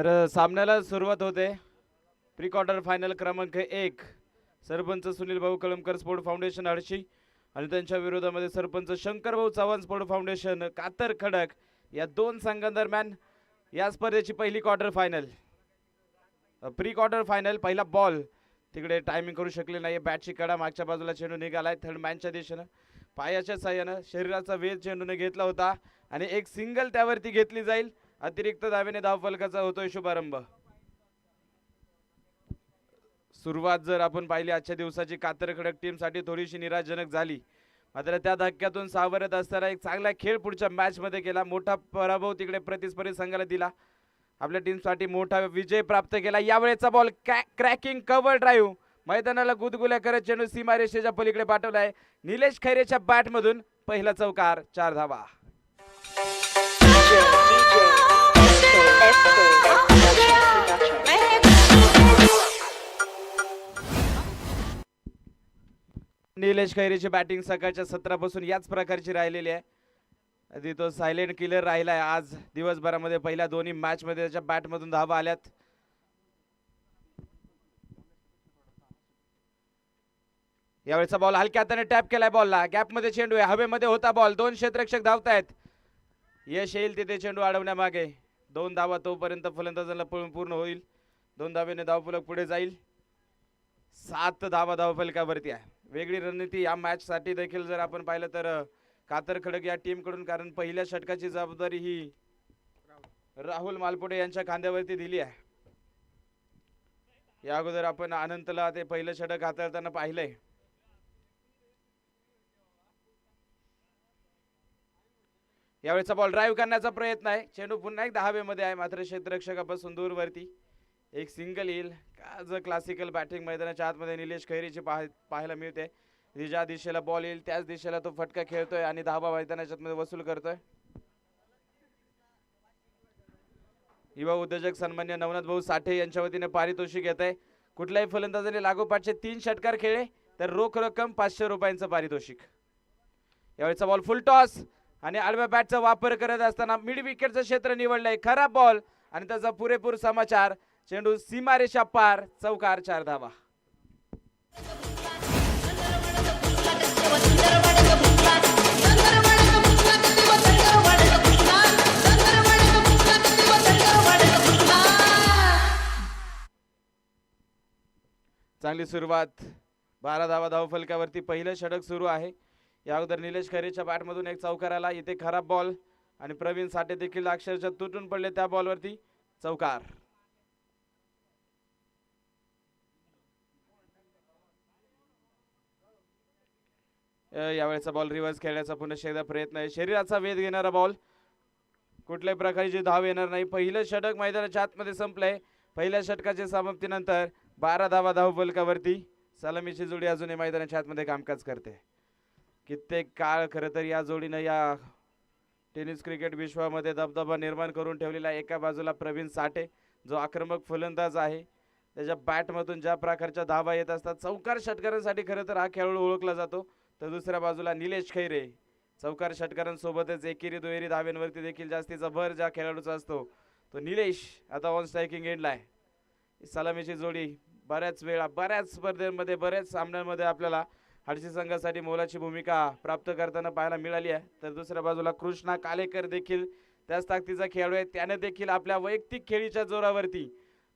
सामन्याला सुरुवात होते. प्री क्वार्टर फायनल क्रमांक 1 सरपंच सुनील भाऊ कळमकर स्पोर्ट फाउंडेशन हडशी आणि त्यांच्या विरोधामध्ये सरपंच शंकर भाऊ चव्हाण स्पोर्ट फाउंडेशन कातर खडक या दोन संघांदरम्यान या स्पर्धेची पहिली quarter final. Pre quarter final पहिला बॉल तिकडे टायमिंग करू शकले नाही. बॅटची कडा मागच्या बाजूला चेंडू निघालाय थर्ड मॅनच्या दिशेनं. पायाच्या साह्यानं शरीराचा वेध चेंडूने घेतला होता आणि एक सिंगल त्यावरती घेतली जाईल. अतिरिक्त धावेने धावफलकाचा होतोय शुभारंभ. सुरुवात जर आपण पाहिली आजच्या दिवसाची कातर खडक टीम साठी थोडीशी निराशजनक झाली. मात्र त्या धक्क्यातून सावरत असताना एक चांगला खेळ पुढच्या मॅच मध्ये केला. मोठा पराभव तिकडे प्रतिस्पर्धी संघाला दिला. आपल्या टीम साठी मोठा विजय प्राप्त केला. यावेळेचा बॉल क्रॅकिंग कव्हर ड्राईव्ह मैदानाला गुदगुल्या करत चेंडू सीमारेषेच्या पलीकडे पाठवलाय. निलेश खैरेच्या बॅट मधून पहिला चौकार 4 धावा. निलेश खैरेची बॅटिंग सकाळच्या 17 पासून याच प्रकारची राहिलेली आहे. आधी तो सायलेंट किलर राहिलाय. आज दिवसभरामध्ये पहिल्या दोन्ही मॅच मध्ये त्याच्या बॅट मधून धावा आल्यात. यावेळेचा बॉल हलक्या हाताने टॅप केलाय. बॉलला गॅप मध्ये चेंडू आहे. हवेमध्ये होता बॉल. 2 क्षेत्ररक्षक धावतायत. यश येईल तिथे चेंडू अडवण्यामागे. 2 धावा तोपर्यंत फलंदाजांना पळून पूर्ण होईल. 2 धावेने धावफलक पुढे जाईल. 7 धावा धावफलकावरती आहे. वेगळी रणनीती या मॅच साठी देखील जर आपण पाहिलं तर कातर खडक या टीम कडून, कारण पहिल्या षटकाची जबाबदारी ही राहुल मालपुडे यांच्या खांद्यावरती दिली आहे. या अगोदर आपण अनंतला ते पहिलं षटक हाताळताना पाहिलंय. यावेळेचा बॉल ड्राईव्ह करण्याचा प्रयत्न आहे. चेंडू पुन्हा एकदा हवेमध्ये आहे. मात्र क्षेत्ररक्षकापासून दूर वरती एक सिंगल येईल. आज क्लासिकल बॅटिंग मैदानाच्या आतमध्ये निलेश खैरेची पाहायला मिळते. ज्या दिशेला बॉल येईल त्याच दिशेला तो फटका खेळतोय आणि धावा मैदानाच्या आतमध्ये वसूल करतोय. युवा उद्योजक सन्मान्य नवनाथ भाऊ साठे यांच्या वतीने पारितोषिक येत आहे. कुठल्याही फलंदाजाने लागोपाठचे 3 षटकार खेळले तर रोख रक्कम 500 रुपयांचं पारितोषिक. यावेळेचा बॉल फुल टॉस आणि आडव्या बॅटचा वापर करत असताना मिड विकेटचं क्षेत्र निवडलंय. खराब बॉल आणि त्याचा पुरेपूर समाचार. चेंडू सीमारेषा पार. चौकार 4 धावा. चांगली सुरुवात. 12 धावा धावफलकावरती पहिलं षटक सुरू आहे. या अगोदर निलेश खैरेच्या बॅटमधून एक चौकार आला. इथे खराब बॉल आणि प्रवीण साठे देखील अक्षरशः तुटून पडले त्या बॉलवरती. चौकार. यावेळेचा बॉल रिव्हर्स खेळण्याचा पुन्हा एकदा प्रयत्न आहे. शरीराचा वेध घेणारा बॉल. कुठल्याही प्रकारची धाव येणार नाही. पहिलं षटक मैदानाच्या आतमध्ये संपलंय. पहिल्या षटकाच्या समाप्तीनंतर 12 धावा धावफलकावरती. सलामीची जोडी अजूनही मैदानाच्या आतमध्ये कामकाज करते. कित्येक काळ खरं तर या जोडीनं या टेनिस क्रिकेट विश्वामध्ये दबदबा निर्माण करून ठेवलेला. एका बाजूला प्रवीण साठे जो आक्रमक फलंदाज आहे. त्याच्या बॅटमधून ज्या प्रकारच्या धावा येत असतात. चौकार षटकारांसाठी खरं तर हा खेळाडू ओळखला जातो. तर दुसऱ्या बाजूला निलेश खैरे चौकार षटकारांसोबतच एकेरी दुहेरी धाव्यांवरती देखील जास्तीचा भर ज्या खेळाडूचा असतो तो निलेश आता ऑन स्ट्रायकिंग एंडला आहे. सलामीची जोडी बऱ्याच वेळा बऱ्याच स्पर्धेमध्ये बऱ्याच सामन्यांमध्ये आपल्याला हडशी संघासाठी मोलाची भूमिका प्राप्त करताना पाहायला मिळाली आहे. तर दुसऱ्या बाजूला कृष्णा कालेकर देखील त्याच ताकदीचा खेळाडू आहे. त्याने देखील आपल्या वैयक्तिक खेळीच्या जोरावरती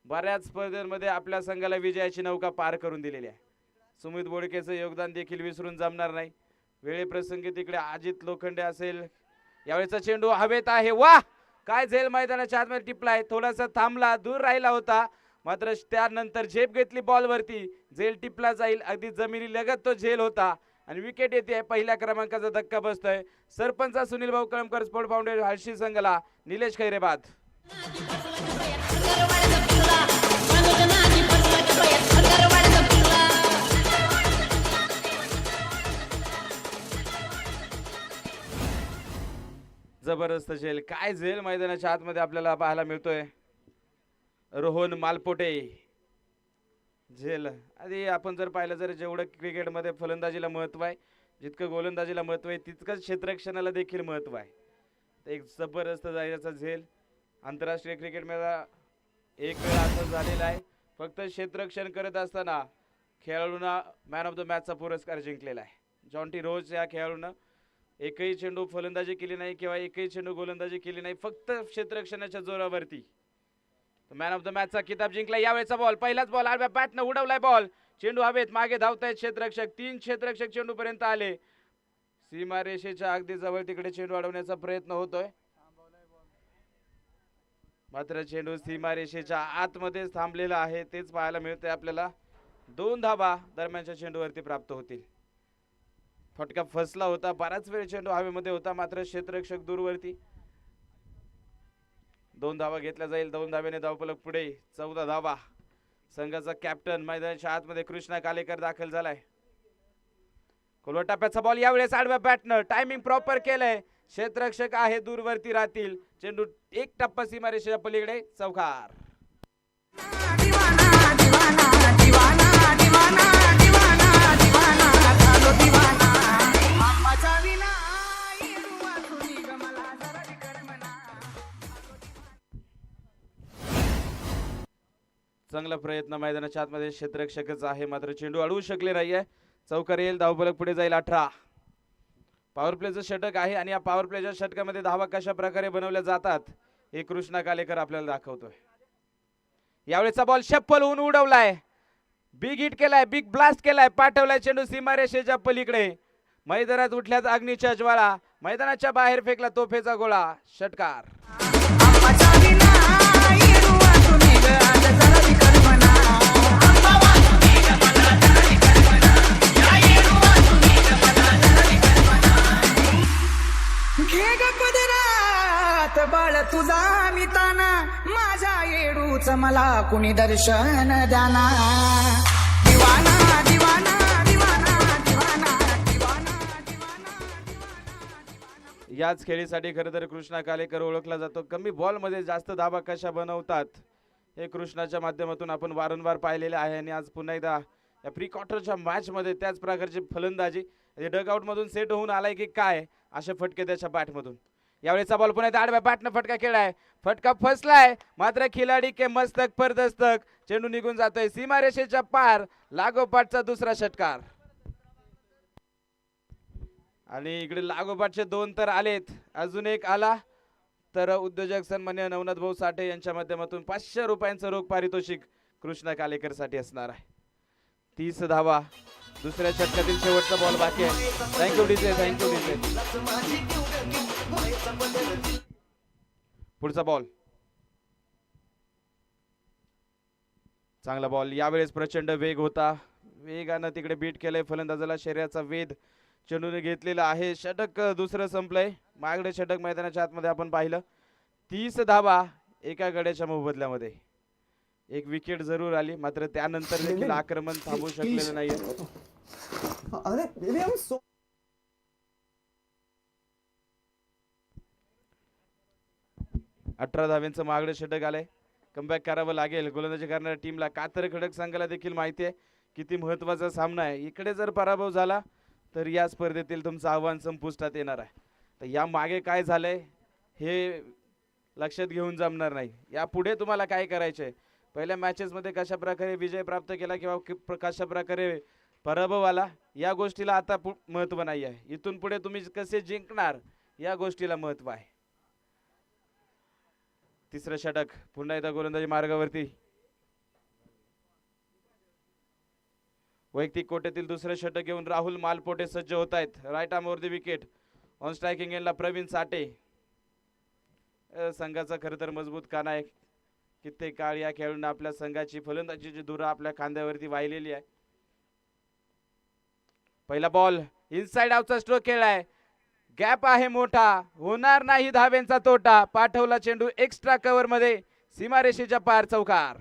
बऱ्याच स्पर्धेमध्ये आपल्या संघाला विजयाची नौका पार करून दिलेली आहे. सुमित बोडकेचं योगदान देखील विसरून जमणार नाही. वेळेप्रसंगी तिकडे अजित लोखंडे असेल. यावेळेचा चेंडू हवेत आहे. वा काय झेल मैदानाच्या आतमध्ये टिपलाय. थोडासा थांबला, दूर राहिला होता. मात्र त्यानंतर झेप घेतली बॉलवरती. झेल टिपला जाईल. अगदी जमिनी लगत तो झेल होता आणि विकेट येते. पहिल्या क्रमांकाचा धक्का बसतोय. सरपंच सुनील भाऊ कळमकर स्पोर्ट फाउंडेशन हडशी संघाला निलेश खैरे बाद. जबरदस्त झेल. काय झेल मैदानाच्या आतमध्ये आपल्याला पाहायला मिळतोय. रोहन मालपोटे झेल. आधी आपण जर पाहिलं जर जेवढं क्रिकेटमध्ये फलंदाजीला महत्व आहे जितकं गोलंदाजीला महत्व आहे तितकंच क्षेत्ररक्षणाला देखील महत्व आहे. एक जबरदस्त जायचा झेल. आंतरराष्ट्रीय क्रिकेट मध्ये एक वेळ असं झालेला आहे, फक्त क्षेत्ररक्षण करत असताना खेळाडूंना मॅन ऑफ द मॅचचा पुरस्कार जिंकलेला आहे. जॉन्टी रोज या खेळाडूनं एकही चेंडू फलंदाजी केली नाही किंवा एकही चेंडू गोलंदाजी केली नाही, फक्त क्षेत्ररक्षणाच्या जोरावरती मॅन ऑफ द मॅचचा किताब जिंकला. यावेळेचा बॉल, पहिलाच बॉल आडव्या बॅटनं उडवलाय बॉल, चेंडू हवेत, मागे धावतायत क्षेत्ररक्षक, 3 क्षेत्ररक्षक चेंडू पर्यंत आले. सीमारेषेच्या अगदी जवळ तिकडे चेंडू अडवण्याचा प्रयत्न होतोय, मात्र चेंडू सीमारेषेच्या आतमध्येच थांबलेला आहे. तेच पाहायला मिळतंय आपल्याला. 2 धावा दरम्यानच्या चेंडूवरती प्राप्त होतील. फटका फसला होता, बराच वेळ चेंडू हवेमध्ये होता, मात्र क्षेत्ररक्षक दूरवरती. 2 धावा घेतल्या जाईल. 2 धाव्याने धावफलक पुढे. 14 धावा. संघाचा कॅप्टन मैदानाच्या आतमध्ये कृष्णा कालेकर दाखल झालाय. खोलवर टप्प्याचा बॉल, यावेळेस आडव्या बॅटनं टायमिंग प्रॉपर केलंय. क्षेत्ररक्षक आहे दूरवरती राहतील. चेंडू एक टप्पा सीमारेषेच्या पलीकडे, चौकार. चांगला प्रयत्न मैदानाच्या आतमध्ये क्षेत्ररक्षकच आहे, मात्र चेंडू अडवू शकले नाहीये. चौकार येईल. धावफलक पुढे जाईल 18. पॉवर प्लेचं षटक आहे आणि या पॉवर प्लेच्या षटकामध्ये धावा कशा प्रकारे बनवल्या जातात हे कृष्णा कालेकर आपल्याला दाखवतोय. यावेळेचा बॉल शप्पल होऊन उडवलाय, बिग हिट केलाय, बिग ब्लास्ट केलाय, पाठवलाय चेंडू सीमारेषेच्या पलीकडे. मैदानात उठल्यात अग्नीच्या ज्वाळा, मैदानाच्या बाहेर फेकला तोफेचा गोळा, षटकार. बाळ तुझा मिताना, माझ्या येडूच मला कुणी दर्शन द्याना. दिवाना दिवाना दिवाना दिवाना दिवाना दिवाना. याच खेळीसाठी खरं तर कृष्णा कालेकर ओळखला जातो. कमी बॉल मध्ये जास्त धावा कशा बनवतात हे कृष्णाच्या माध्यमातून आपण वारंवार पाहिलेले आहे. आणि आज पुन्हा एकदा या प्री क्वार्टरच्या मॅच मध्ये त्याच प्रकारची फलंदाजी, डगआउट मधून सेट होऊन आलाय की काय, असे फटके त्याच्या बॅटमधून. यावेळेचा बॉल पुन्हा आडव्या बॅटनं फटका खेळाय, फटका फसलाय, मात्र खिलाडी के मस्तक पर दस्तक, चेंडू निघून जातोय सीमारेषेच्या पार. लागोपाठचा दुसरा षटकार. आणि इकडे लागोपाठचे 2 तर आलेत, अजून एक आला तर उद्योजक सन्मान्य नवनाथ भाऊ साठे यांच्या माध्यमातून 500 रुपयांचं रोख पारितोषिक कृष्णा कालेकर साठी असणार आहे. 30 धावा. दुसऱ्या षटकातील शेवटचा बॉल बाकी आहे. Thank you DJ, thank you DJ. पुढचा बॉल, चांगला बॉल. यावेळेस प्रचंड वेग होता, वेगानं तिकडे बीट केलंय फलंदाजाला. शरीराचा वेध चेंडूने घेतलेला आहे. षटक दुसरं संपलंय. मागडे षटक मैदानाच्या आतमध्ये आपण पाहिलं. 30 धावा एका गड्याच्या मोबदल्यामध्ये. एक विकेट जरूर आली, मात्र त्यानंतर देखील आक्रमण थांबू शकलेलं नाहीये. 18 धाव्यांचं मागडे षटक आलंय. कमबॅक करावं लागेल गोलंदाजी करणाऱ्या टीमला. कातर खडक संघाला देखील माहिती आहे किती महत्वाचा सामना आहे. इकडे जर पराभव झाला तर या स्पर्धेतील तुमचं आव्हान संपुष्टात येणार आहे. तर या मागे काय झालंय हे लक्षात घेऊन जमणार नाही. या पुढे तुम्हाला काय करायचंय, पहिल्या मॅचेस मध्ये कशा प्रकारे विजय प्राप्त केला किंवा कशा प्रकारे पराभव आला, या गोष्टीला आता महत्व नाही आहे. इथून पुढे तुम्ही कसे जिंकणार या गोष्टीला महत्व आहे. तिसरं षटक पुन्हा एकदा गोलंदाजी मार्गावरती. वैयक्तिक कोट्यातील दुसरं षटक घेऊन राहुल मालपोटे सज्ज होत आहेत. Right arm over the wicket. On striking एंडला प्रवीण साठे. संघाचा खरं तर मजबूत काना आहे. कित्येक काळ या खेळाडूंना आपल्या संघाची फलंदाजीची धुरा आपल्या खांद्यावरती वाहिलेली आहे. पहिला बॉल इनसाइड आउटचा स्ट्रोक खेळलाय. गॅप आहे मोठा, होणार नाही धाव्यांचा तोटा. पाठवला चेंडू एक्स्ट्रा कव्हर मध्ये, सीमारेषेच्या पार, चौकार.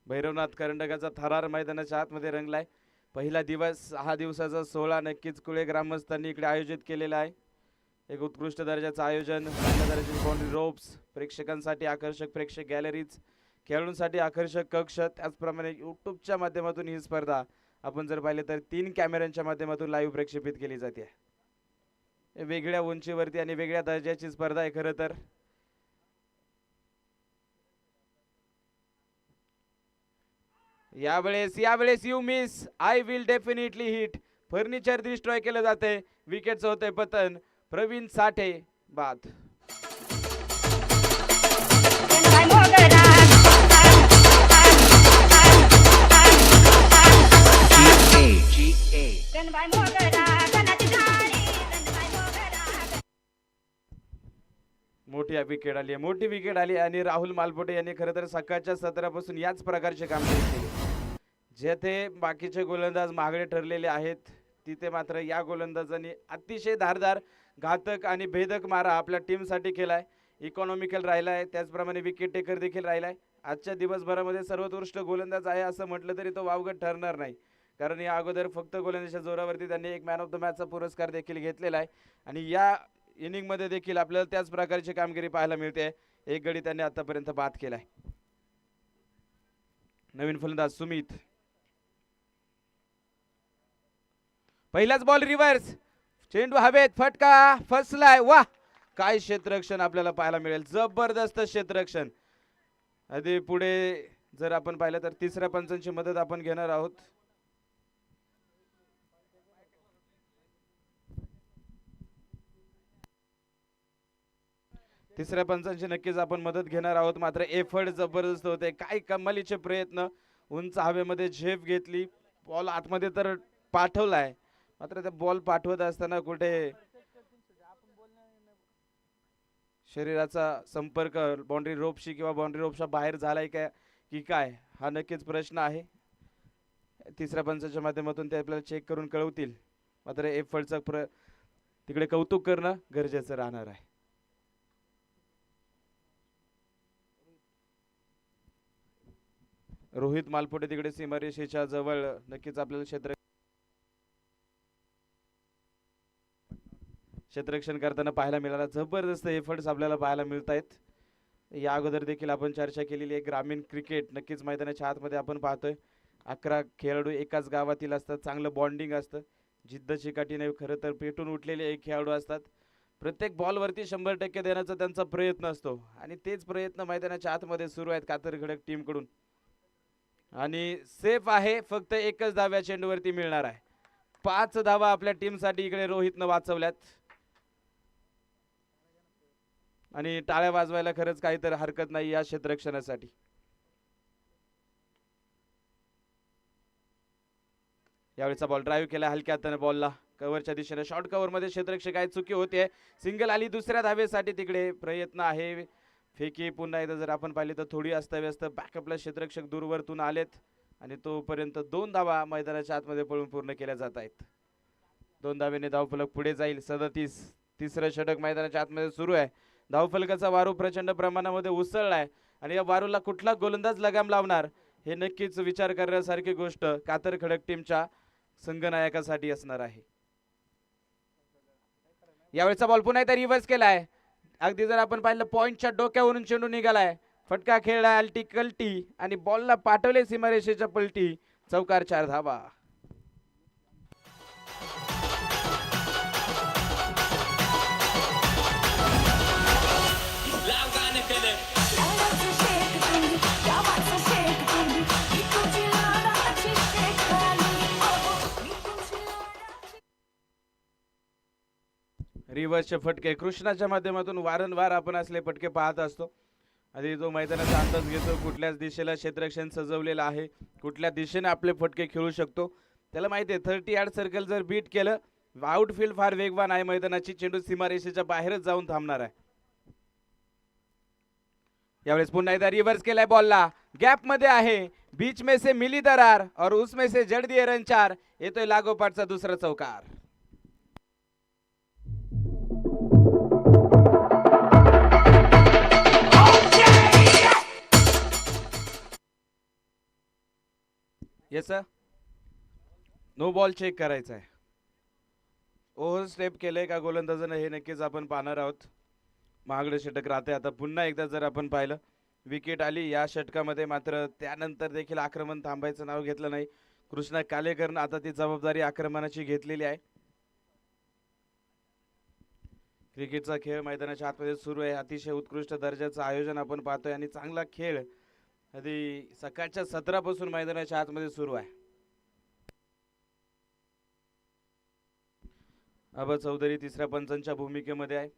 भैरवनाथ करंडकाचा थरार मैदानाच्या आतमध्ये रंगलाय. पहिला दिवस, 6 दिवसाचा सोहळा नक्कीच कुळे ग्रामस्थांनी इकडे आयोजित केलेला आहे. एक उत्कृष्ट दर्जाचं आयोजन, दर्जाची बाउंड्री रोप्स, प्रेक्षकांसाठी आकर्षक प्रेक्षक गॅलरीज, खेळाडूंसाठी आकर्षक कक्ष, त्याचप्रमाणे यूट्यूबच्या माध्यमातून ही स्पर्धा आपण जर पाहिले तर 3 कॅमेऱ्यांच्या माध्यमातून लाईव्ह प्रक्षेपित केली जाते. वेगळ्या उंचीवरती आणि वेगळ्या दर्जाची स्पर्धा आहे खरं तर. यावेळेस you miss I will definitely hit. Furniture destroy केलं जाते. विकेटचं होतंय पतन. प्रवीण साठे बाद. मोठी विकेट आली आणि राहुल मालपोटे यांनी खरं तर सकाळच्या सत्रापासून याच प्रकारचे कामगिरी केली. जेथे बाकीचे गोलंदाज महागडे ठरलेले आहेत तिथे मात्र या गोलंदाजांनी अतिशय धारदार, घातक आणि भेदक मारा आपल्या टीमसाठी केलाय. इकॉनॉमिकल राहिलाय, त्याचप्रमाणे विकेट टेकर देखील राहिलाय. आजच्या दिवसभरामध्ये सर्वोत्कृष्ट गोलंदाज आहे असं म्हटलं तरी तो वावगं ठरणार नाही, कारण या अगोदर फक्त गोलंदाजीच्या जोरावरती त्यांनी एक मॅन ऑफ द मॅचचा पुरस्कार देखील घेतलेला आहे आणि या इनिंग मध्ये देखील आपल्याला त्याच प्रकारची कामगिरी पाहायला मिळते. एक गडी त्यांनी आतापर्यंत बाद केलाय. नवीन फलंदाज सुमित. पहिलाच बॉल रिव्हर्स, चेंडू हवेत, फटका फसलाय. वाह, काय क्षेत्ररक्षण आपल्याला पाहायला मिळेल. जबरदस्त क्षेत्ररक्षण. आधी पुढे जर आपण पाहिलं तर तिसऱ्या पंचांची मदत आपण घेणार आहोत. तिसऱ्या पंचांची नक्कीच आपण मदत घेणार आहोत. मात्र एफर्ट जबरदस्त होते. काय कमालीचे प्रयत्न. उंच हवेमध्ये झेप घेतली, बॉल आतमध्ये तर पाठवलाय, मात्र ते बॉल पाठवत असताना कुठे शरीराचा संपर्क बाउंड्री रोपशी किंवा बाउंड्री रोपच्या बाहेर झालाय काय की काय, हा नक्कीच प्रश्न आहे. तिसऱ्या पंचाच्या माध्यमातून ते आपल्याला चेक करून कळवतील. मात्र एफर्टचं तिकडे कौतुक करणं गरजेचं राहणार आहे. रोहित मालपोटे तिकडे सीमारेषेच्या जवळ नक्कीच आपल्याला क्षेत्ररक्षण करताना पाहायला मिळाला. जबरदस्त एफर्ट्स आपल्याला पाहायला मिळत आहेत. या अगोदर देखील आपण चर्चा केलेली आहे. ग्रामीण क्रिकेट नक्कीच मैदानाच्या आतमध्ये आपण पाहतोय 11 खेळाडू एकाच गावातील असतात. चांगलं बॉन्डिंग असतं. जिद्द चिकाटीने खरं तर पेटून उठलेले एक खेळाडू असतात. प्रत्येक बॉलवरती 100% देण्याचा त्यांचा प्रयत्न असतो आणि तेच प्रयत्न मैदानाच्या आतमध्ये सुरू आहेत कातर खडक टीम कडून. आणि सेफ आहे, फक्त एकच धाव्या चेंडूवरती मिळणार आहे. 5 धावा आपल्या टीमसाठी इकडे रोहितनं वाचवल्यात आणि टाळ्या वाजवायला खरंच काही तर हरकत नाही या क्षेत्ररक्षणासाठी. यावेळेचा बॉल ड्राईव्ह केला हलक्या हाताने बॉलला कव्हरच्या दिशेने. शॉर्ट कव्हर मध्ये क्षेत्ररक्षक काय चुकी होते. सिंगल आली दुसऱ्या धावेसाठी, तिकडे प्रयत्न आहे. फेकी पुन्हा एकदा जर आपण पाहिले तर थोडी अस्ताव्यस्त. बॅकअपला क्षेत्ररक्षक दूरवरतून आलेत आणि तोपर्यंत 2 धावा मैदानाच्या आतमध्ये पळून पूर्ण केल्या जात आहेत. 2 धावेने धावफलक पुढे जाईल. 37. तिसरं षटक मैदानाच्या आतमध्ये सुरू आहे. धावफलकाचा वारू प्रचंड प्रमाणामध्ये उसळलाय आणि या वारूला कुठला गोलंदाज लगाम लावणार हे नक्कीच विचार करण्यासारखी गोष्ट कातर खडक टीमच्या संघनायकासाठी असणार आहे. यावेळेचा बॉल पुन्हा एकदा रिव्हर्स केलाय. अगदी जर आपण पाहिलं पॉइंटच्या डोक्यावरून चेंडू निघालाय. फटका खेळला अल्टी कल्टी आणि बॉलला पाठवले सीमारेषेच्या पलटी. चौकार 4 धावा. रिव्हर्सचे फटके कृष्णाच्या माध्यमातून वारंवार आपण असले फटके पाहत असतो. आधी जो मैदानाचा अंदाज घेतो कुठल्याच दिशेला क्षेत्ररक्षण सजवलेलं आहे, कुठल्या दिशेने आपले फटके खेळू शकतो त्याला माहिती आहे. 30 यार्ड सर्कल जर बीट केलं, आउटफील्ड फार वेगवान आहे मैदानाची. चेंडू सीमारेषेच्या बाहेरच जाऊन थांबणार आहे. यावेळेस पुन्हा एकदा रिव्हर्स केलाय. बॉलला गॅप मध्ये आहे. बीच में से मिली दरार और उसमें से जड़ दिए रन 4. येतोय लागोपाठचा दुसरा चौकार. येस नो बॉल चेक करायचा आहे. ओव्हर स्टेप केलंय का गोलंदाजानं हे नक्कीच आपण पाहणार आहोत. महागडे षटक राहते. आता पुन्हा एकदा जर आपण पाहिलं विकेट आली या षटकामध्ये. मात्र त्यानंतर देखील आक्रमण थांबायचं नाव घेतलं नाही. कृष्णा कालेकरनं आता ती जबाबदारी आक्रमणाची घेतलेली आहे. क्रिकेटचा खेळ मैदानाच्या आतमध्ये सुरू आहे. अतिशय उत्कृष्ट दर्जाचं आयोजन आपण पाहतोय आणि चांगला खेळ आधी सकाळच्या 17 पासून मैदानाच्या आतमध्ये सुरू आहे. अबा चौधरी तिसऱ्या पंचांच्या भूमिकेमध्ये आहे.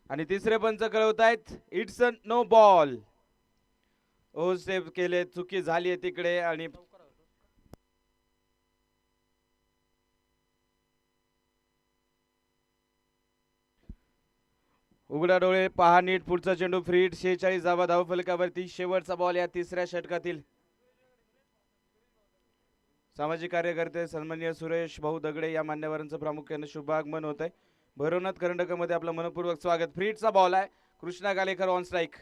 आणि तिसरे पंच कळवतायत it's a no ball. Overstep केले, चुकी झाली आहे तिकडे. आणि उघडा डोळे पहा नीट, पुढचा चेंडू फ्री हिट. 46 धावा धावफलकावरती. शेवटचा बॉल या तिसऱ्या षटकातील. सामाजिक कार्यकर्ते सन्माननीय सुरेश भाऊ दगडे या मान्यवरांचं प्रामुख्याने शुभागमन होत आहे. भैरवनाथ कर्नाटकमध्ये आपलं मनपूर्वक स्वागत. फ्री हिटचा बॉल आहे. Krishna Kalekar on strike.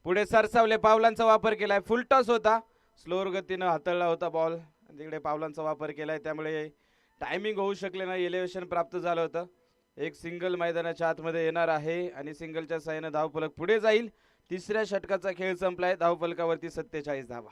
पुढे सरसावले, पावलांचा वापर केलाय. फुल टॉस होता, स्लोअर गतीनं हाताळला होता बॉल. तिकडे पावलांचा वापर केलाय त्यामुळे टायमिंग होऊ शकले नाही. एलिव्हेशन प्राप्त झालं होतं. एक सिंगल मैदानाच्या आतमध्ये येणार आहे आणि सिंगलच्या साहाय्याने धावफलक पुढे जाईल. तिसऱ्या षटकाचा खेळ संपलाय. धावफलकावरती 47 धावा.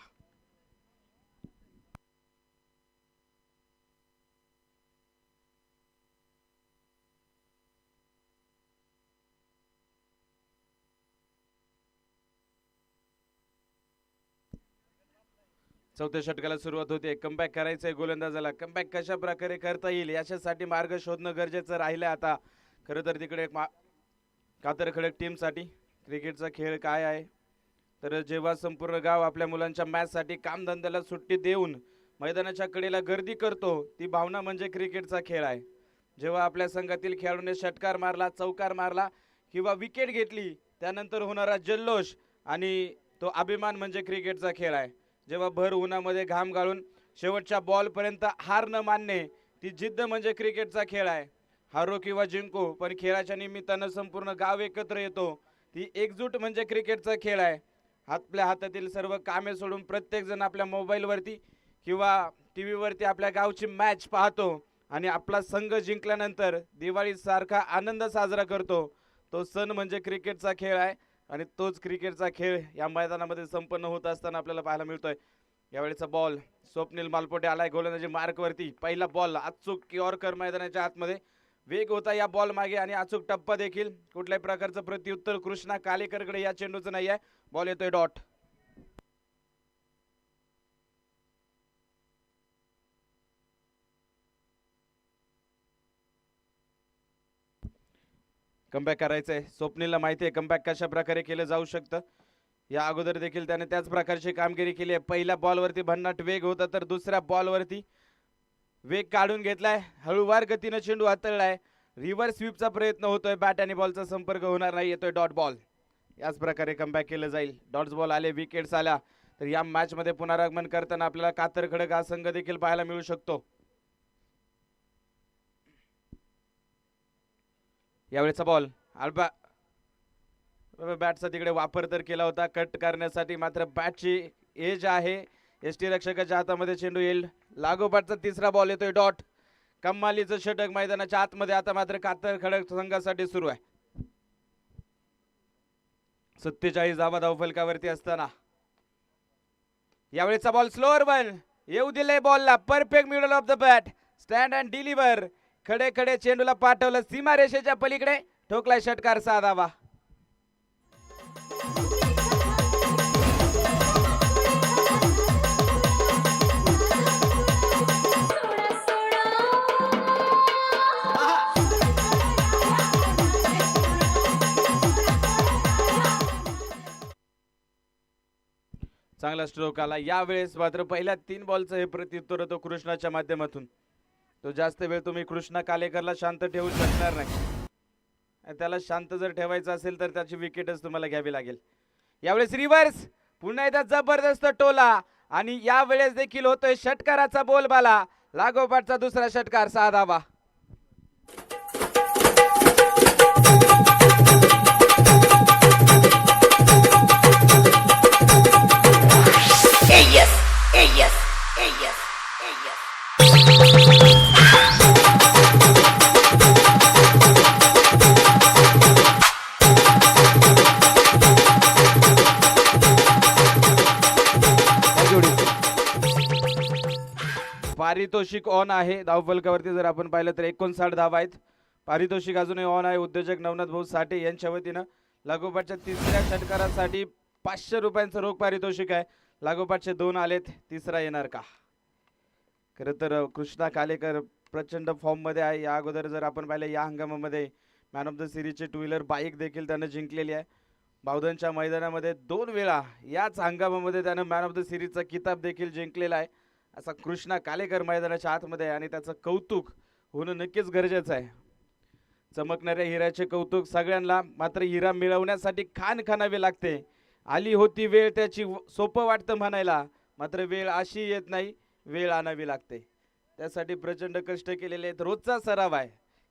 चौथ्या षटकाला सुरुवात होते. कमबॅक करायचंय गोलंदाजाला. कमबॅक कशा प्रकारे करता येईल याच्यासाठी मार्ग शोधणं गरजेचं राहिलं आता. खरं तर तिकडे कातर खडक टीमसाठी क्रिकेटचा खेळ काय आहे तर जेव्हा संपूर्ण गाव आपल्या मुलांच्या मॅचसाठी कामधंद्याला सुट्टी देऊन मैदानाच्या कडेला गर्दी करतो, ती भावना म्हणजे क्रिकेटचा खेळ आहे. जेव्हा आपल्या संघातील खेळाडूने षटकार मारला, चौकार मारला किंवा विकेट घेतली, त्यानंतर होणारा जल्लोष आणि तो अभिमान म्हणजे क्रिकेटचा खेळ आहे. जेव्हा भर उन्हामध्ये घाम गाळून शेवटच्या बॉलपर्यंत हार न मानणे, ती जिद्द म्हणजे क्रिकेटचा खेळ आहे. हारो किंवा जिंको, पण खेळाच्या निमित्तानं संपूर्ण गाव एकत्र येतो, ती एकजूट म्हणजे क्रिकेटचा खेळ आहे. आपल्या हातातील सर्व कामे सोडून प्रत्येकजण आपल्या मोबाईलवरती किंवा टी व्हीवरती आपल्या गावची मॅच पाहतो आणि आपला संघ जिंकल्यानंतर दिवाळीसारखा आनंद साजरा करतो. तो सण म्हणजे क्रिकेटचा खेळ आहे आणि तोच क्रिकेटचा खेळ या मैदानामध्ये संपन्न होत असताना आपल्याला पाहायला मिळतोय. यावेळेचा बॉल स्वप्नील मालपोटे आलाय गोलंदाजी मार्कवरती. पहिला बॉल अचूक यॉर्कर मैदानाच्या आतमध्ये. वेग होता या बॉल मागे आणि अचूक टप्पा देखील. कुठल्याही प्रकारचं प्रत्युत्तर कृष्णा कालेकरकडे या चेंडूचं नाही आहे. बॉल येतोय डॉट. कमबॅक करायचंय. स्वप्नीलला माहिती आहे कमबॅक कशा प्रकारे केलं जाऊ शकतं. या अगोदर देखील त्याने त्याच प्रकारची कामगिरी केली आहे. पहिल्या बॉलवरती भन्नाट वेग होता तर दुसऱ्या बॉलवरती वेग काढून घेतलाय. हळूवार गतीनं चेंडू हाताळलाय. रिव्हर्स स्वीपचा प्रयत्न होतोय. बॅट आणि बॉलचा संपर्क होणार नाही. येतोय डॉट बॉल. याच प्रकारे कमबॅक केलं जाईल. डॉट्स बॉल आले, विकेट्स आल्या तर या मॅच मध्ये पुनरागमन करताना आपल्याला कातर खडक हा संघ देखील पाहायला मिळू शकतो. यावेळेचा बॉल अल्बा बॅटचा तिकडे वापर तर केला होता कट करण्यासाठी, मात्र बॅटची एज आहे. एसटी रक्षकाच्या हातामध्ये चेंडू येईल. लागोपाठचा तिसरा बॉल येतोय डॉट. कमालीचं षटक मैदानाच्या आतमध्ये आता मात्र कातर खडक संघासाठी सुरू आहे. 47 धावा धावफलकावरती असताना यावेळेचा बॉल स्लोअर वन. येऊ दिले बॉलला. Perfect middle of the bat. Stand and deliver. खडे खडे चेंडूला पाठवलं सीमारेषेच्या पलीकडे. ठोकलाय षटकार 6 धावा. चांगला स्ट्रोक आला. यावेळेस मात्र पहिल्या 3 बॉलचं हे प्रत्युत्तर होतं कृष्णाच्या माध्यमातून. तो जास्त वेळ तुम्ही कृष्णा कालेकरला शांत ठेवू शकणार नाही. त्याला शांत जर ठेवायचं असेल तर त्याची विकेटच तुम्हाला घ्यावी लागेल. यावेळेस रिव्हर्स. पुन्हा एकदा जबरदस्त टोला आणि यावेळेस देखील होतोय षटकाराचा बोलबाला. लागोपाठचा दुसरा षटकार 6 धावा. yes, yes, yes, yes, yes. पारितोषिक ऑन आहे धावफलकावरती जर आपण पाहिलं तर 59 धावा आहेत. पारितोषिक अजूनही ऑन आहे. उद्योजक नवनाथ भाऊ साठे यांच्या वतीनं लागोपाठच्या तिसऱ्या षटकारासाठी 500 रुपयांचं रोख पारितोषिक आहे. लागोपाठचे 2 आलेत, तिसरा येणार का? खरं तर कृष्णा कालेकर प्रचंड फॉर्म मध्ये आहे. या अगोदर जर आपण पाहिलं या हंगामामध्ये मॅन ऑफ द सिरीजची 2 व्हीलर बाईक देखील त्यानं जिंकलेली आहे. बावधनच्या मैदानामध्ये 2 वेळा याच हंगामामध्ये त्यानं मॅन ऑफ द सिरीजचा किताब देखील जिंकलेला आहे. असा कृष्णा कालेकर मैदानाच्या आतमध्ये आणि त्याचं कौतुक होणं नक्कीच गरजेचं आहे. चमकणाऱ्या हिऱ्याचे कौतुक सगळ्यांना, मात्र हिरा मिळवण्यासाठी खाण खाणावे लागते. आली होती वेळ त्याची, सोपं वाटतं म्हणायला, मात्र वेळ अशी येत नाही, वेळ आणावी लागते. त्यासाठी प्रचंड कष्ट केलेले आहेत. रोजचा सराव आहे.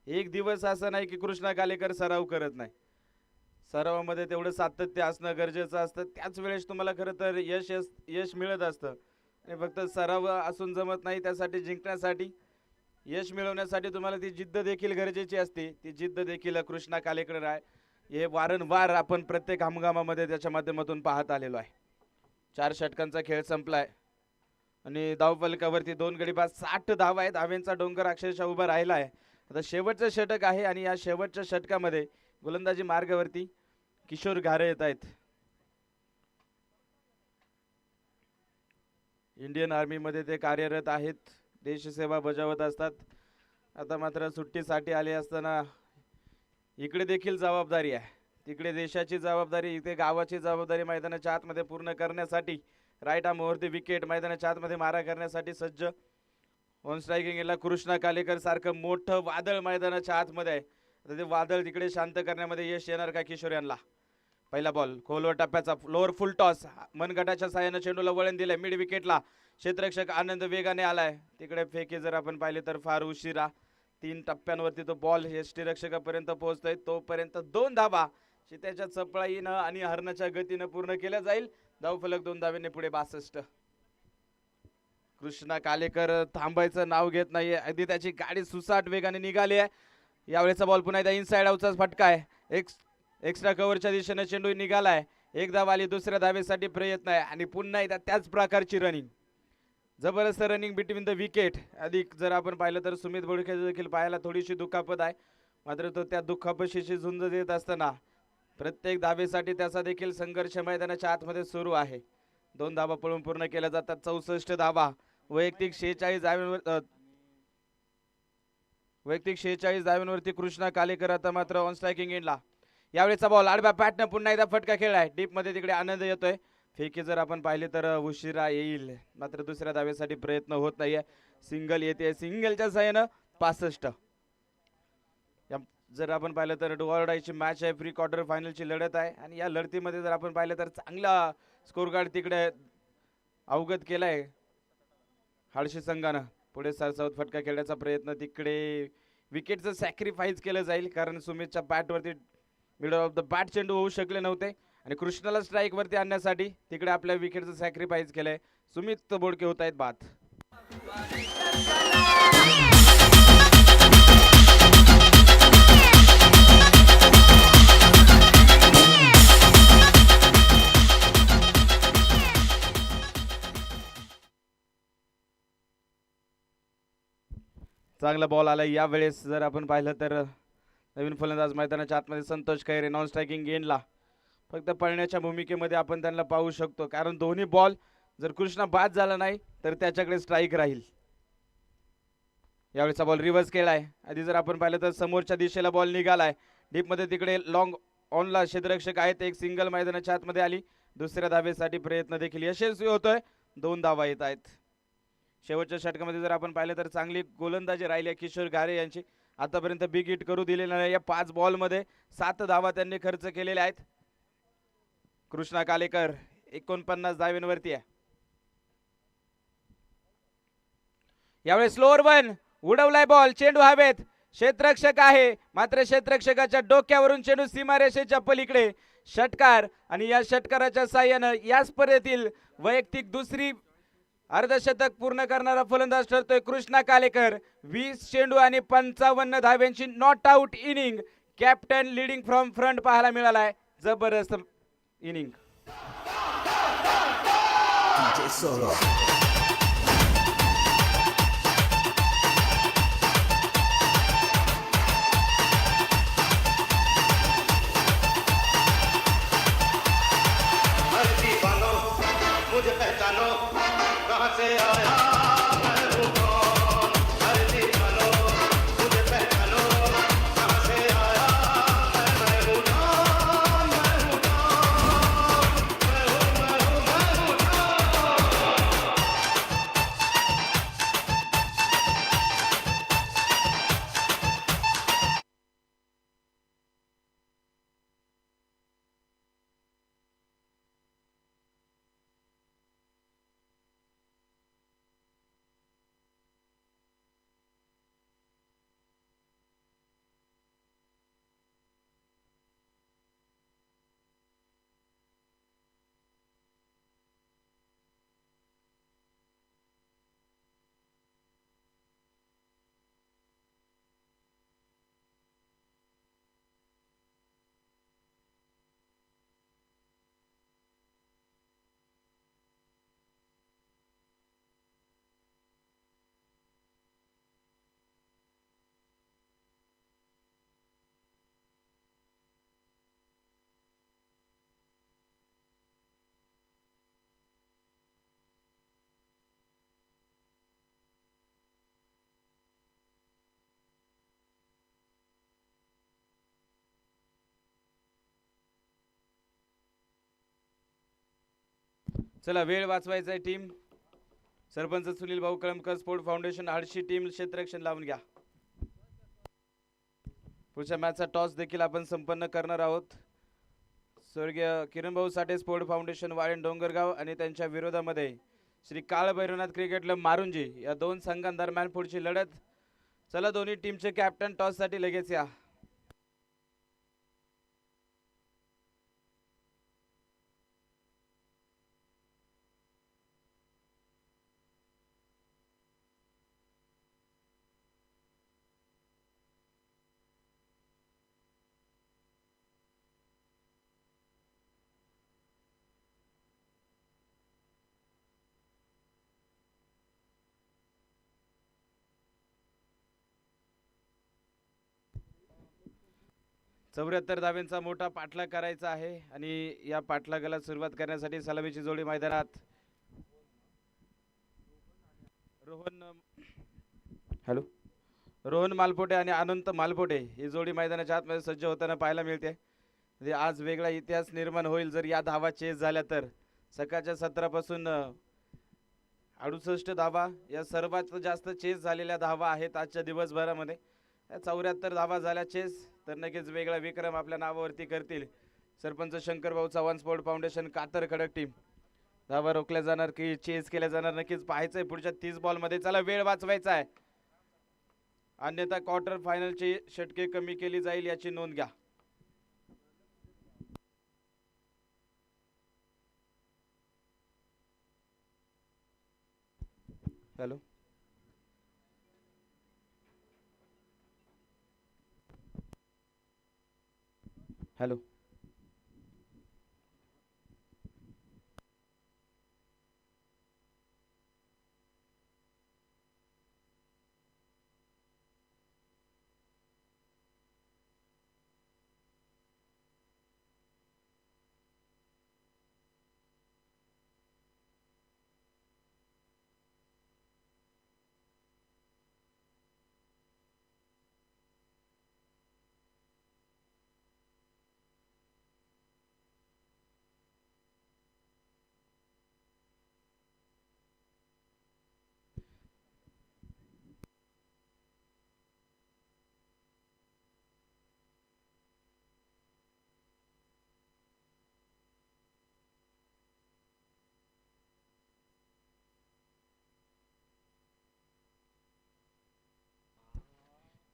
एक दिवस असं नाही की कृष्णा कालेकर सराव करत नाही. सरावामध्ये तेवढं सातत्य असणं गरजेचं असतं. त्याच वेळेस तुम्हाला खरं तर यश मिळत असतं. आणि फक्त सराव असून जमत नाही. त्यासाठी जिंकण्यासाठी, यश मिळवण्यासाठी तुम्हाला ती जिद्द देखील गरजेची असते. ती जिद्द देखील कृष्णा कालेकर आहे. हे वारंवार आपण प्रत्येक हंगामामध्ये त्याच्या माध्यमातून पाहत आलेलो आहे. 4 षटकांचा खेळ संपलाय आणि धावफलकावरती 2 गडी बाद 60 धावा आहेत. धाव्यांचा डोंगर अक्षरशः उभा राहिला आहे. आता शेवटचं षटक आहे आणि या शेवटच्या षटकामध्ये गोलंदाजी मार्गावरती किशोर घारे येत आहेत. इंडियन आर्मीमध्ये ते कार्यरत आहेत. देशसेवा बजावत असतात. आता मात्र सुट्टीसाठी आले असताना इकडे देखील जबाबदारी आहे. तिकडे देशाची जबाबदारी, इथे गावाची जबाबदारी मैदानाच्या आतमध्ये पूर्ण करण्यासाठी राईट आर्मवरती विकेट, मैदानाच्या आतमध्ये मारा करण्यासाठी सज्ज. ऑन स्ट्रायकिंग याला कृष्णा कालेकर सारखं मोठं वादळ मैदानाच्या आतमध्ये आहे. आता ते वादळ तिकडे शांत करण्यामध्ये यश येणार का किशोर यांना? पहिला बॉल खोलवर टप्प्याचा लोअर फुल टॉस, मनगटाच्या साहाय्याने चेंडूला वळण दिलंय मिड विकेटला. क्षेत्ररक्षक आनंद वेगाने आलाय. तिकडे फेके जर आपण पाहिले तर फार उशिरा. 3 टप्प्यांवरती तो बॉल यष्टीरक्षकापर्यंत पोहोचतोय. तोपर्यंत 2 धावा चित्याच्या चपळाईनं आणि हरणाच्या गतीनं पूर्ण केल्या जाईल. धावफलक 2 धावेने पुढे 62. कृष्णा कालेकर थांबायचं नाव घेत नाहीये. अगदी त्याची गाडी सुसाट वेगाने निघाली आहे. यावेळेचा बॉल पुन्हा एकदा इनसाइड आउटचाच फटका आहे. एक्स्ट्रा कव्हरच्या दिशेने चेंडू निघालाय. एक धाव आली, दुसऱ्या धावेसाठी प्रयत्न आहे आणि पुन्हा एकदा त्याच प्रकारची रनिंग, जबरदस्त रनिंग बिटवीन द विकेट. अधिक जर आपण पाहिलं तर सुमित बोडके देखील पाहायला थोडीशी दुखापत आहे. मात्र तो त्या दुखापतीशी झुंज देत असताना प्रत्येक धावेसाठी त्याचा देखील संघर्ष मैदानाच्या आतमध्ये सुरू आहे. 2 धावा पळून पूर्ण केल्या जातात. 64 धावा वैयक्तिक 46 धाव्यांवरती कृष्णा कालेकर आता मात्र ऑन स्ट्रायकिंग एंडला. यावेळेचा बॉल आडव्या पॅटनं पुन्हा एकदा फटका खेळलाय. डीप मध्ये तिकडे आनंद येतोय. फेके जर आपण पाहिले तर उशिरा येईल, मात्र दुसऱ्या धावेसाठी प्रयत्न होत नाहीये. सिंगल येते. सिंगलच्या साहाय्यानं 65. जर आपण पाहिलं तर डोआरडायची मॅच आहे. प्री क्वार्टर फायनलची लढत आहे आणि या लढतीमध्ये जर आपण पाहिलं तर चांगला स्कोर कार्ड तिकडे अवगत केलाय हाडशी संघानं. पुढे सरसावत फटका खेळण्याचा प्रयत्न, तिकडे विकेटचं सॅक्रिफाईस केलं जाईल कारण सुमितच्या बॅटवरती मिडल ऑफ द बॅट चेंडू होऊ शकले नव्हते आणि कृष्णाला स्ट्राईक वरती आणण्यासाठी तिकडे आपल्या विकेटचं सॅक्रिफाईस केलंय. सुमित बोडके होत आहेत बाद. चांगला बॉल आला यावेळेस जर आपण पाहिलं तर नवीन फलंदाज मैदानाच्या आतमध्ये संतोष खैरे नॉन स्ट्रायकिंग गेंडला. फक्त पळण्याच्या भूमिकेमध्ये आपण त्यांना पाहू शकतो कारण दोन्ही बॉल जर कृष्णा बाद झाला नाही तर त्याच्याकडे स्ट्राईक राहील. यावेळेचा बॉल रिव्हर्स केलाय. आधी जर आपण पाहिलं तर समोरच्या दिशेला बॉल निघालाय. डीप मध्ये तिकडे लॉंग ऑनला क्षेत्ररक्षक आहेत. एक सिंगल मैदानाच्या आतमध्ये आली. दुसऱ्या धावेसाठी प्रयत्न देखील यशस्वी होतोय. 2 धावा येत आहेत. शेवटच्या षटकामध्ये जर आपण पाहिलं तर चांगली गोलंदाजी राहिली आहे किशोर घारे यांची. आतापर्यंत बिग हिट करू दिलेले नाही. या 5 बॉलमध्ये 7 धावा त्यांनी खर्च केलेल्या आहेत. कृष्णा कालेकर 49 धाव्यांवरती आहे. यावेळी स्लोअर वन उडवलाय बॉल. चेंडू हवेत. क्षेत्ररक्षक आहे मात्र क्षेत्ररक्षकाच्या डोक्यावरून चेंडू सीमारेषेच्या पलीकडे. षटकार आणि या षटकाराच्या साहाय्याने या स्पर्धेतील वैयक्तिक दुसरी अर्धशतक पूर्ण करणारा फलंदाज ठरतोय कृष्णा कालेकर. 20 चेंडू आणि 55 धाव्यांची not out inning. Captain leading from front पाहायला मिळालाय. जबरदस्त इनिंग. चला वेळ वाचवायचा आहे टीम. सरपंच सुनील भाऊ कळमकर स्पोर्ट फाउंडेशन आडशी टीम क्षेत्ररक्षण लावून घ्या. पुढच्या मॅचचा टॉस देखील आपण संपन्न करणार आहोत. स्वर्गीय किरण भाऊ साठे स्पोर्ट फाउंडेशन वाळेन डोंगरगाव आणि त्यांच्या विरोधामध्ये श्री काळ भैरवनाथ क्रिकेट क्लब मारुंजी या दोन संघांदरम्यान पुढची लढत. चला दोन्ही टीमचे कॅप्टन टॉस साठी लगेच या. चौऱ्याहत्तर धाव्यांचा मोठा पाठलाग करायचा आहे आणि या पाठलागाला सुरुवात करण्यासाठी सलामीची जोडी मैदानात. रोहन मालपोटे आणि अनंत मालपोटे ही जोडी मैदानाच्या आतमध्ये सज्ज होताना पाहायला मिळते. म्हणजे आज वेगळा इतिहास निर्माण होईल जर या धावा चेस झाल्या तर. सकाळच्या सत्रापासून 68 धावा या सर्वात जास्त चेस झालेल्या धावा आहेत आजच्या दिवसभरामध्ये. 74 धावा झाल्या चेस तर नक्कीच वेगळा विक्रम आपल्या नावावरती करतील सरपंच शंकरभाऊ चव्हाण स्पोर्ट फाउंडेशन कातर खडक टीम. धावा रोखल्या जाणार की चेस केल्या जाणार नक्कीच पाहायचंय पुढच्या 30 बॉलमध्ये. चला वेळ वाचवायचा आहे अन्यथा क्वार्टर फायनलची षटके कमी केली जाईल याची नोंद घ्या. हॅलो हॅलो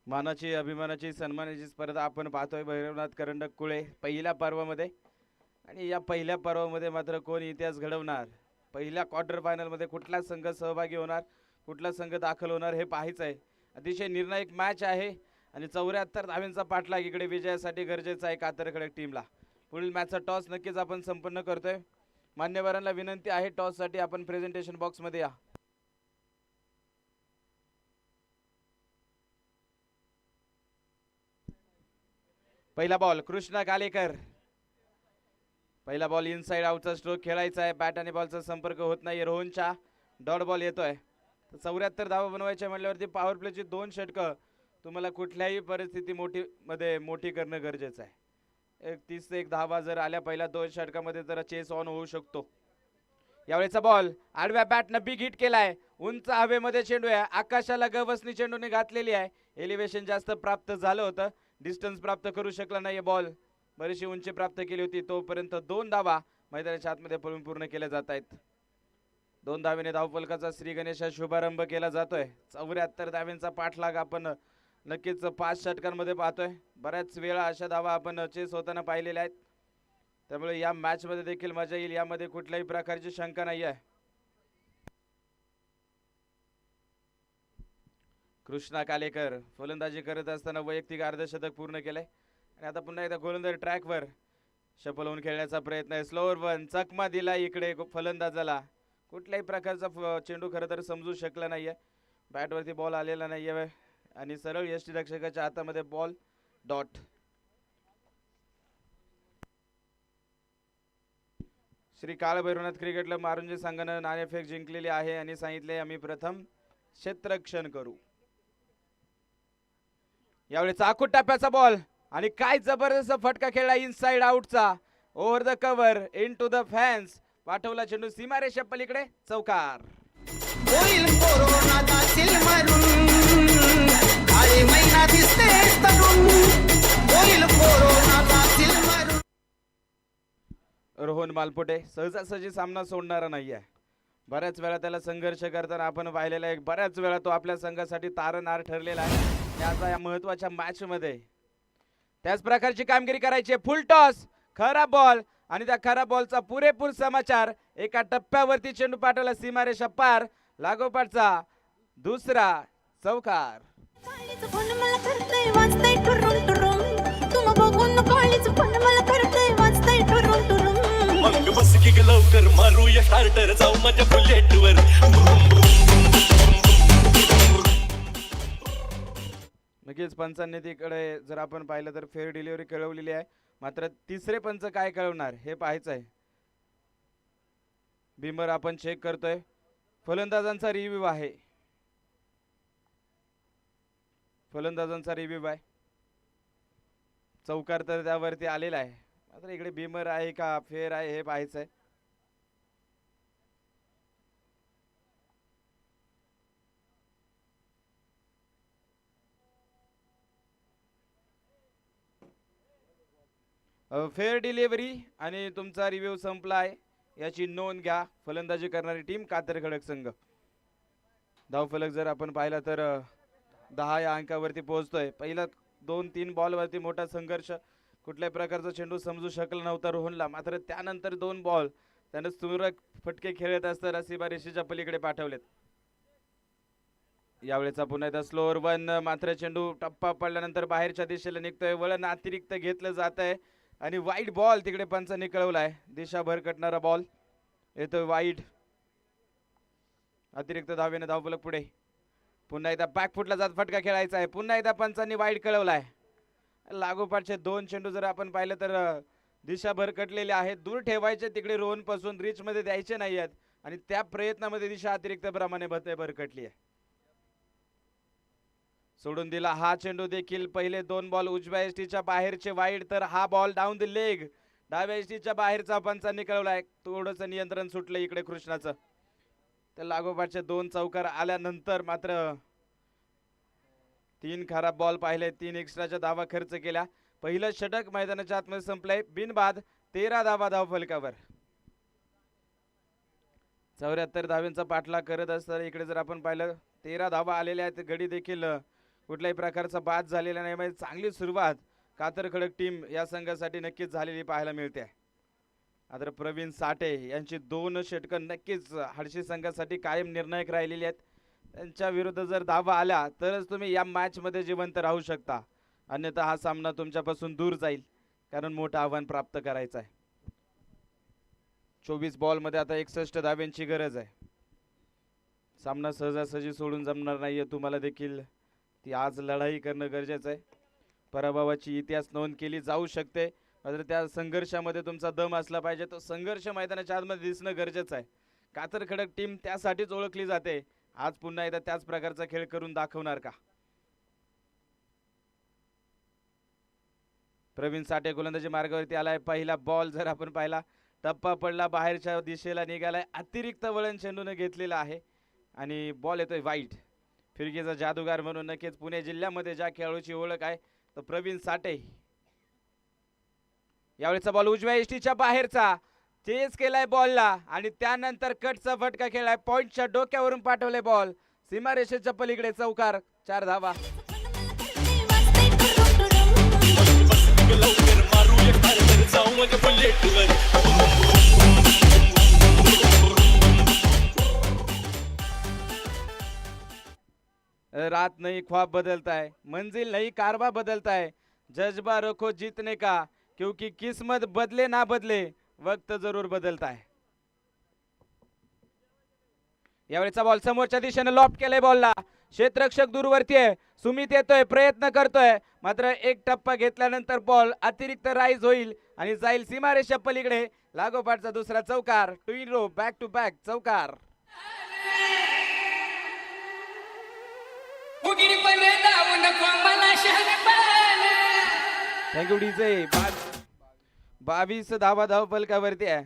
मानाची अभिमानाची सन्मानाची स्पर्धा आपण पाहतोय भैरवनाथ करंडक कुळे पहिल्या पर्वामध्ये. आणि या पहिल्या पर्वामध्ये मात्र कोण इतिहास घडवणार, पहिल्या क्वार्टर फायनलमध्ये कुठला संघ सहभागी होणार, कुठला संघ दाखल होणार हे पाहायचं आहे. अतिशय निर्णायक मॅच आहे आणि 74 धाव्यांचा पाठलाग इकडे विजयासाठी गरजेचा आहे कातर खडक टीमला. पुढील मॅचचा टॉस नक्कीच आपण संपन्न करतोय. मान्यवरांना विनंती आहे टॉससाठी आपण प्रेझेंटेशन बॉक्समध्ये या. पहिला बॉल कृष्णा कालेकर. पहिला बॉल इनसाइड आउटचा स्ट्रोक खेळायचा आहे. बॅट आणि बॉलचा संपर्क होत नाही. रोहनच्या डॉट बॉल येतोय. 74 धावा बनवायच्या म्हटल्यावरती पॉवर प्लेची 2 षटकं तुम्हाला कुठल्याही परिस्थिती मोठी करणं गरजेचं आहे. 30 ते 1 धावा जर आल्या पहिल्या 2 षटकामध्ये तर चेस ऑन होऊ शकतो. यावेळेचा बॉल आडव्या बॅटनं बिग हिट केलाय. उंच हवेमध्ये चेंडू आहे. आकाशाला गवसनी चेंडूने घातलेली आहे. एलिव्हेशन जास्त प्राप्त झालं होतं, डिस्टन्स प्राप्त करू शकला नाही. बॉल बरीचशी उंची प्राप्त केली होती. तोपर्यंत 2 धावा मैदानाच्या आतमध्ये पळून पूर्ण केल्या जात आहेत. 2 धावेने धावफलकाचा श्री गणेशा शुभारंभ केला जातोय. 74 धाव्यांचा पाठलाग आपण नक्कीच 5 षटकांमध्ये पाहतोय. बऱ्याच वेळा अशा धावा आपण चेस होताना पाहिलेल्या आहेत. त्यामुळे या मॅच मध्ये देखील मजा येईल, यामध्ये कुठल्याही प्रकारची शंका नाही आहे. कृष्णा कालेकर फलंदाजी करत असताना वैयक्तिक अर्धशतक पूर्ण केलंय आणि आता पुन्हा एकदा गोलंदाज ट्रॅकवर शफल होऊन खेळण्याचा प्रयत्न आहे. स्लोअर वन चकमा दिला इकडे फलंदाजाला. कुठल्याही प्रकारचा चेंडू खरं तर समजू शकला नाहीये. बॅटवरती बॉल आलेला नाहीये आणि सरळ यष्टीरक्षकाच्या हातामध्ये बॉल डॉट. श्री काळ भैरवनाथ क्रिकेट क्लब मारुंजी संघानं नाणेफेक जिंकलेली आहे आणि सांगितले आम्ही प्रथम क्षेत्ररक्षण करू. यावेळी चाकूट टप्प्याचा बॉल आणि काय जबरदस्त फटका खेळला इनसाइड आउटचा. Over the cover into the fans. पाठवला चेंडू सीमारेषा पलीकडे चौकार. होईल कोरोना जातील मरून काळे महिना दिसते तरुण होईल कोरोना जातील मरून. रोहन मालपोटे सहजासहजी सामना सोडणारा नाहीये. बऱ्याच वेळा त्याला संघर्ष करताना आपण पाहिलेला आहे. बऱ्याच वेळा तो आपल्या संघासाठी तारणहार ठरलेला आहे. त्याचा या महत्वाच्या मॅच मध्ये त्याच प्रकारची कामगिरी करायची. फुल टॉस, खरा बॉल आणि त्या खरा बॉलचा पुरेपूर समाचार. एका टप्प्यावरती चेंडू पाठवला सीमारेषा पार. लागोपाठचा दुसरा चौकार. बस की लवकर मारूया स्टार्टर जाऊ माझ्या बुलेटवर. नक्कीच पंचांनी तिकडे जर आपण पाहिलं तर फेअर डिलिव्हरी कळवलेली आहे. मात्र तिसरे पंच काय कळवणार हे पाहायचं आहे. बिमर आपण चेक करतोय. फलंदाजांचा रिव्ह्यू आहे. फलंदाजांचा रिव्ह्यू आहे. चौकार तर त्यावरती आलेला आहे. मात्र इकडे बिमर आहे का फेअर आहे हे पाहायचं आहे. फेअर डिलिव्हरी आणि तुमचा रिव्ह्यू संपला आहे याची नोंद घ्या. फलंदाजी करणारी टीम कातर खडक संघ. धावफलक जर आपण पाहिला तर 10 या अंकावरती पोहोचतोय. पहिला 2-3 बॉलवरती मोठा संघर्ष. कुठल्याही प्रकारचा चेंडू समजू शकला नव्हता रोहनला. मात्र त्यानंतर 2 बॉल त्यानं सुरक फटके खेळत असताना सीमारेषेच्या पलीकडे पाठवलेत. यावेळेचा पुन्हा एकदा स्लोअर वन. मात्र चेंडू टप्पा पडल्यानंतर बाहेरच्या दिशेला निघतोय. वळण अतिरिक्त घेतलं जात आहे आणि वाईट बॉल तिकडे पंचांनी कळवलाय. दिशा भरकटणारा बॉल येतोय वाईट. अतिरिक्त धावेने धावफलक पुढे. पुन्हा एकदा बॅकफुटला जात फटका खेळायचा आहे. पुन्हा एकदा पंचांनी वाईट कळवलाय. लागोपाठचे 2 चेंडू जर आपण पाहिलं तर दिशा भरकटलेले आहेत. दूर ठेवायचे तिकडे रोहन पासून, रिच मध्ये द्यायचे नाही आहेत आणि त्या प्रयत्नामध्ये दिशा अतिरिक्त प्रमाणे भरकटली आहे. सोडून दिला हा चेंडू देखील. पहिले 2 बॉल उजव्या एसटीच्या बाहेरचे वाईड, तर हा बॉल डाऊन द लेग डाव्या एसटीच्या बाहेरचा पंचांनी कळवलाय. थोडंसं नियंत्रण सुटलं इकडे कृष्णाचं. तर लागोपाठचे 2 चौकार आल्यानंतर मात्र 3 खराब बॉल पाहिले. 3 एक्स्ट्राच्या धावा खर्च केल्या. पहिलं षटक मैदानाच्या आतमध्ये संपलंय बिनबाद. 13 धावा धावफलकावर. 74 धावांचा पाठलाग करत असताना इकडे जर आपण पाहिलं 13 धावा आलेल्या आहेत. गडी देखील कुठल्याही प्रकारचा बाद झालेला नाही. म्हणजे चांगली सुरुवात कातर खडक टीम या संघासाठी नक्कीच झालेली पाहायला मिळते. आता प्रवीण साठे यांची 2 षटकं नक्कीच हडशी संघासाठी कायम निर्णायक राहिलेली आहेत. त्यांच्या विरुद्ध जर धावा आल्या तरच तुम्ही या मॅच मध्ये जिवंत राहू शकता. अन्यथा हा सामना तुमच्यापासून दूर जाईल, कारण मोठं आव्हान प्राप्त करायचं आहे. 24 बॉल मध्ये आता 61 धाव्यांची गरज आहे. सामना सहजासहजी सोडून जमणार नाहीये. तुम्हाला देखील ती आज लढाई करणं गरजेचं आहे. पराभवाची इतिहास नोंद केली जाऊ शकते, मात्र त्या संघर्षामध्ये तुमचा दम असला पाहिजे. तो संघर्ष मैदानाच्या आतमध्ये दिसणं गरजेचं आहे. कातर खडक टीम त्यासाठीच ओळखली जाते. आज पुन्हा एकदा त्याच प्रकारचा खेळ करून दाखवणार का? प्रवीण साठे गोलंदाजी मार्गावरती आलाय. पहिला बॉल जर आपण पाहिला टप्पा पडला, बाहेरच्या दिशेला निघालाय. अतिरिक्त वळण चेंडूने घेतलेला आहे आणि बॉल येतोय वाईट. फिरकीचा जादूगार म्हणून नक्कीच पुणे जिल्ह्यामध्ये ज्या खेळाडूची ओळख आहे तो प्रवीण साठे. यावेळेचा बॉल उजव्या एसटीच्या बाहेरचा. चेस केलाय बॉलला आणि त्यानंतर कटचा फटका खेळलाय. पॉइंटच्या डोक्यावरून पाठवले बॉल सीमारेषेच्या पलीकडे चौकार. 4 धावा. लवकर मारूया स्टार्टर जाऊ माझ्या बुलेटवर. रात नहीं ख्वाब बदलता है, मंजिल नहीं कारवा बदलता है. जज्बा रखो जीतने का, क्योंकि किस्मत बदले ना बदले वक्त जरूर बदलता है. यावेळेचा बॉल समोरच्या दिशेने लॉफ्ट केलाय. बॉलला क्षेत्ररक्षक दूरवरती आहे. सुमित येतोय, प्रयत्न करतोय, मात्र एक टप्पा घेतल्यानंतर बॉल अतिरिक्त राईज होईल आणि जाईल सीमारेषा पलीकडे. लागोपाठचा दुसरा चौकार. 2 in row back to back चौकार. Thank you DJ. 22 धावा धावफलकावरती आहे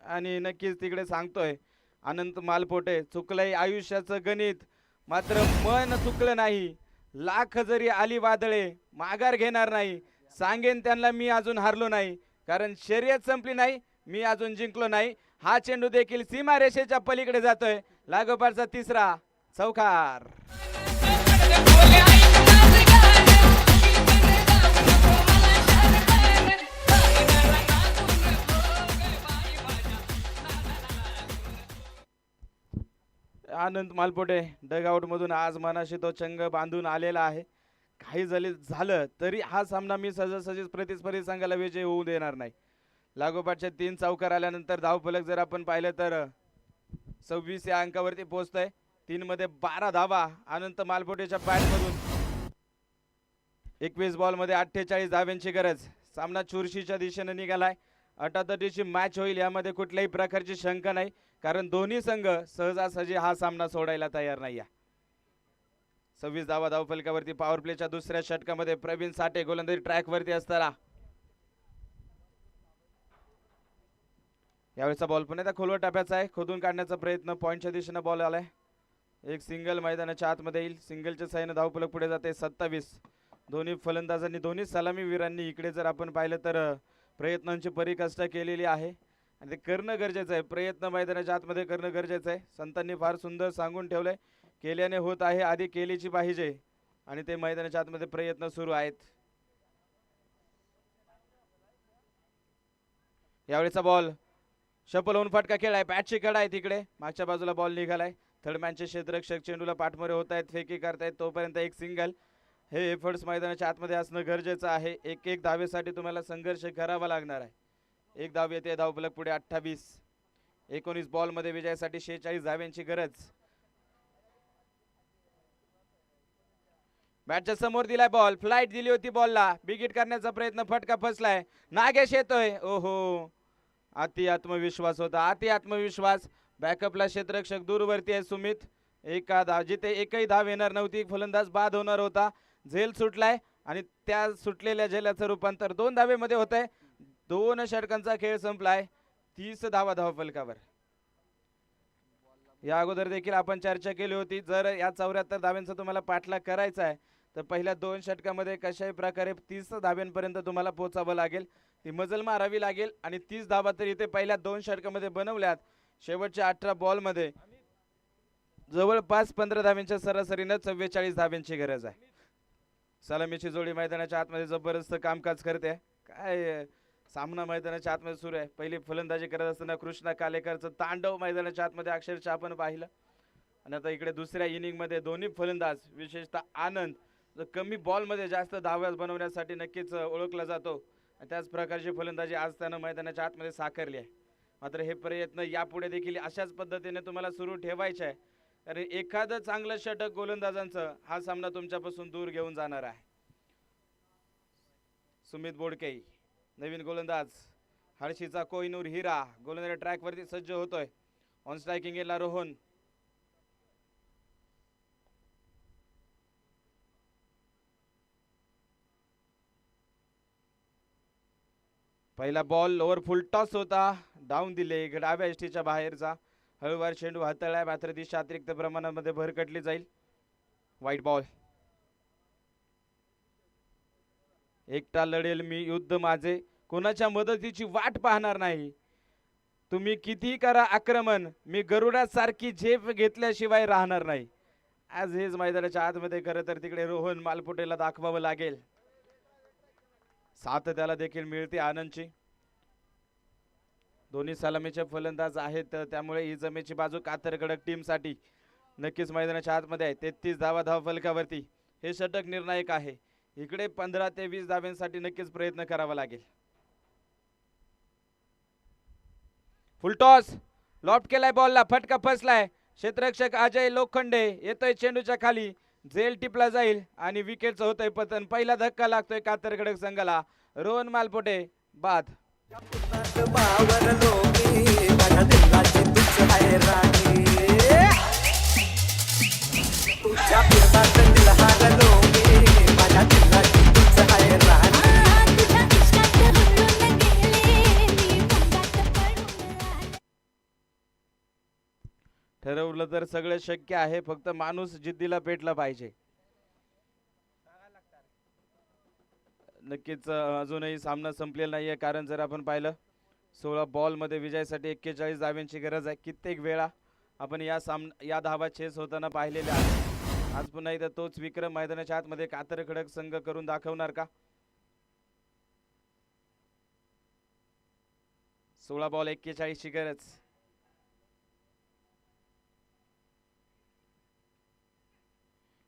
आणि नक्कीच तिकडे सांगतोय अनंत मालपोटे, चुकलंय आयुष्याचं गणित, मात्र मन चुकलं नाही. लाख जरी आली वादळे माघार घेणार नाही. सांगेन त्यांना मी अजून हारलो नाही, कारण शर्यत संपली नाही, मी अजून जिंकलो नाही. हा चेंडू देखील सीमारेषेच्या पलीकडे जातोय. लागोपाठचा तिसरा चौकार. आनंद मालपोटे डगआउट मधून आज मनाशी तो चंग बांधून आलेला आहे. काही झालं तरी हा सामना मी सहजासहजीच प्रतिस्पर्धी संघाला विजय होऊ देणार नाही. लागोपाठच्या 3 चौकार आल्यानंतर धावफलक जर आपण पाहिलं तर 26 या अंकावरती पोहोचतोय. 3 मध्ये 12 धावा अनंत मालपोटेच्या बॅटमधून. 21 बॉल मध्ये 48 धाव्यांची गरज. सामना चुरशीच्या दिशेने निघालाय. अटातटीची मॅच होईल यामध्ये कुठल्याही प्रकारची शंका नाही, कारण दोन्ही संघ सहजासहजी हा सामना सोडायला तयार नाही. 26 धावा धावफलकावरती. पॉवर प्लेच्या दुसऱ्या षटकामध्ये प्रवीण साठे गोलंदाजी ट्रॅक वरती असताना यावेळेचा बॉल पण त्या खोलवर टप्प्याचा आहे. खोदून काढण्याचा प्रयत्न, पॉइंटच्या दिशेने बॉल आलाय. एक सिंगल मैदानाच्या आतमध्ये येईल. सिंगलच्या साहाय्याने धावफलक पुढे जाते. 27. दोन्ही फलंदाजांनी, दोन्ही सलामीवीरांनी इकडे जर आपण पाहिलं तर प्रयत्नांची परिकाष्ठा केलेली आहे आणि ते करणं गरजेचं आहे. प्रयत्न मैदानाच्या आतमध्ये करणं गरजेचं आहे. संतांनी फार सुंदर सांगून ठेवलंय, केल्याने होत आहे, आधी केलीची पाहिजे, आणि ते मैदानाच्या आतमध्ये प्रयत्न सुरू आहेत. यावेळेचा बॉल शपल होऊन फटका खेळाय. बॅटची कडा आहे तिकडे, मागच्या बाजूला बॉल निघालाय. थर्डमॅनचे क्षेत्ररक्षक चेंडूला पाठमोरे होत आहेत, फेकी करतायत. तोपर्यंत एक सिंगल. हे एफर्ट्स मैदानाच्या आतमध्ये असणं गरजेचं आहे. एक धावेसाठी तुम्हाला संघर्ष करावा लागणार आहे. एक धाव येते. धावफलक पुढे 28. 19 बॉल मध्ये विजयासाठी 46 धाव्यांची गरज. बॅटच्या समोर दिलाय बॉल. फ्लाइट दिली होती बॉलला. बिगिट करण्याचा प्रयत्न, फटका फसलाय. नागेश येतोय. ओहो, अति आत्मविश्वास होता, अति आत्मविश्वास. बॅकअपला क्षेत्ररक्षक दूरवरती आहे सुमित. एका धाव, जिथे एकही धाव येणार नव्हती, फलंदाज बाद होणार होता. झेल सुटलाय आणि त्या सुटलेल्या झेलाचं रूपांतर 2 धावेमध्ये होत आहे. 2 षटकांचा खेळ संपलाय. 30 धावा धावफलकावर. या अगोदर देखील आपण चर्चा केली होती, जर या 74 धाव्यांचा तुम्हाला पाठलाग करायचा आहे तर पहिल्या 2 षटकामध्ये कशाही प्रकारे 30 धाव्यांपर्यंत तुम्हाला पोहोचावं लागेल. ती मजल मारावी लागेल आणि 30 धावा तर इथे पहिल्या 2 षटकामध्ये बनवल्यात. शेवटच्या 18 बॉल मध्ये जवळपास 15 धाव्यांच्या सरासरीने 44 धाव्यांची गरज आहे. सलामीची जोडी मैदानाच्या आतमध्ये जबरदस्त कामकाज करते. काय सामना मैदानाच्या आतमध्ये सुरू आहे. पहिली फलंदाजी करत असताना कृष्णा कालेकरचं तांडव मैदानाच्या आतमध्ये अक्षरशः आपण पाहिलं. आणि आता इकडे दुसऱ्या इनिंग मध्ये दोन्ही फलंदाज, विशेषतः आनंद जो कमी बॉल मध्ये जास्त धावा बनवण्यासाठी नक्कीच ओळखला जातो, आणि त्याच प्रकारची फलंदाजी आज त्यानं मैदानाच्या आतमध्ये साकारली आहे. मात्र हे प्रयत्न यापुढे देखील अशाच पद्धतीने तुम्हाला सुरू ठेवायचे आहे, कारण एखादं चांगलं षटक गोलंदाजांचं हा सामना तुमच्यापासून दूर घेऊन जाणार आहे. सुमित बोडके नवीन गोलंदाज. हर्षीचा कोहिनूर हिरा गोलंदाज ट्रॅक वरती सज्ज होतोय. ऑन स्ट्रायकिंग ला रोहन. पहिला बॉल लोअर फुल टॉस होता, डाऊन दिले डाव्या एसटीच्या बाहेरचा. हळूवार चेंडू हाताळलाय, मात्र दिशा अतिरिक्त प्रमाणामध्ये भरकटली जाईल. वाईट बॉल. एकटा लढेल मी, युद्ध माझे, कोणाच्या मदतीची वाट पाहणार नाही. तुम्ही किती करा आक्रमण, मी गरुडासारखी झेप घेतल्याशिवाय राहणार नाही. आज हेच मैदानाच्या आतमध्ये खरं तर तिकडे रोहन मालपोटेला दाखवावं लागेल. साथ त्याला देखील मिळते आनंदची. दोन्ही सलामीचे फलंदाज आहेत, त्यामुळे ही जमेची बाजू कातर कडक टीम साठी नक्कीच मैदानाच्या आतमध्ये आहे. 33 धावा धावफलकावरती. हे षटक निर्णायक आहे. इकडे 15 ते 20 धाव्यांसाठी नक्कीच प्रयत्न करावा लागेल. फुलटॉस लॉफ्ट केलाय बॉलला, फटका फसलाय. क्षेत्ररक्षक अजय लोखंडे येतोय चेंडूच्या खाली, झेल टिपला जाईल आणि विकेटचं होतंय पतन. पहिला धक्का लागतोय कातरगड संघाला. रोहन मालपोटे बाद. तर सगळं शक्य आहे, फक्त माणूस जिद्दीला पेटला पाहिजे. नक्कीच अजूनही सामना संपलेला नाहीये, कारण जर आपण पाहिलं 16 बॉलमध्ये विजयासाठी 41 धाव्यांची गरज आहे. कित्येक वेळा आपण या धावा चेस होताना पाहिलेल्या आहेत. आज पुन्हा एकदा तोच विक्रम मैदानाच्या आतमध्ये कातर खडक संघ करून दाखवणार का? 16 बॉल 41 ची गरज.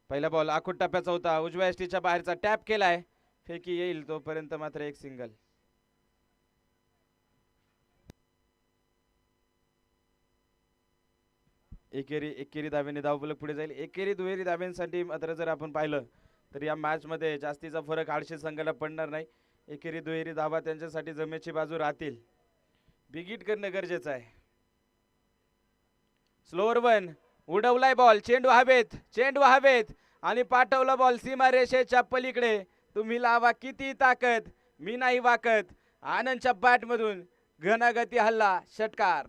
पहिला बॉल आखूड टप्प्याचा होता, उजव्या एसटीच्या बाहेरचा टॅप केलाय, फेकी येईल तोपर्यंत मात्र एक सिंगल. एकेरी धाव्याने धावफलक पुढे जाईल. एकेरी दुहेरी धाव्यांसाठी मात्र जर आपण पाहिलं तर या मॅच मध्ये जास्तीचा फरक आळशी संघाला पडणार नाही. एकेरी दुहेरी धावा त्यांच्यासाठी जमेची बाजू राहतील. बिगिट करणं गरजेचं आहे. स्लोअर वन, उडवलाय बॉल, चेंडू हवेत आणि पाठवला बॉल सीमा रेषेच्या पलीकडे. तुम्ही लावा किती ताकद, मी नाही वाकत. आनंदच्या बॅट मधून घनागती हल्ला, षटकार.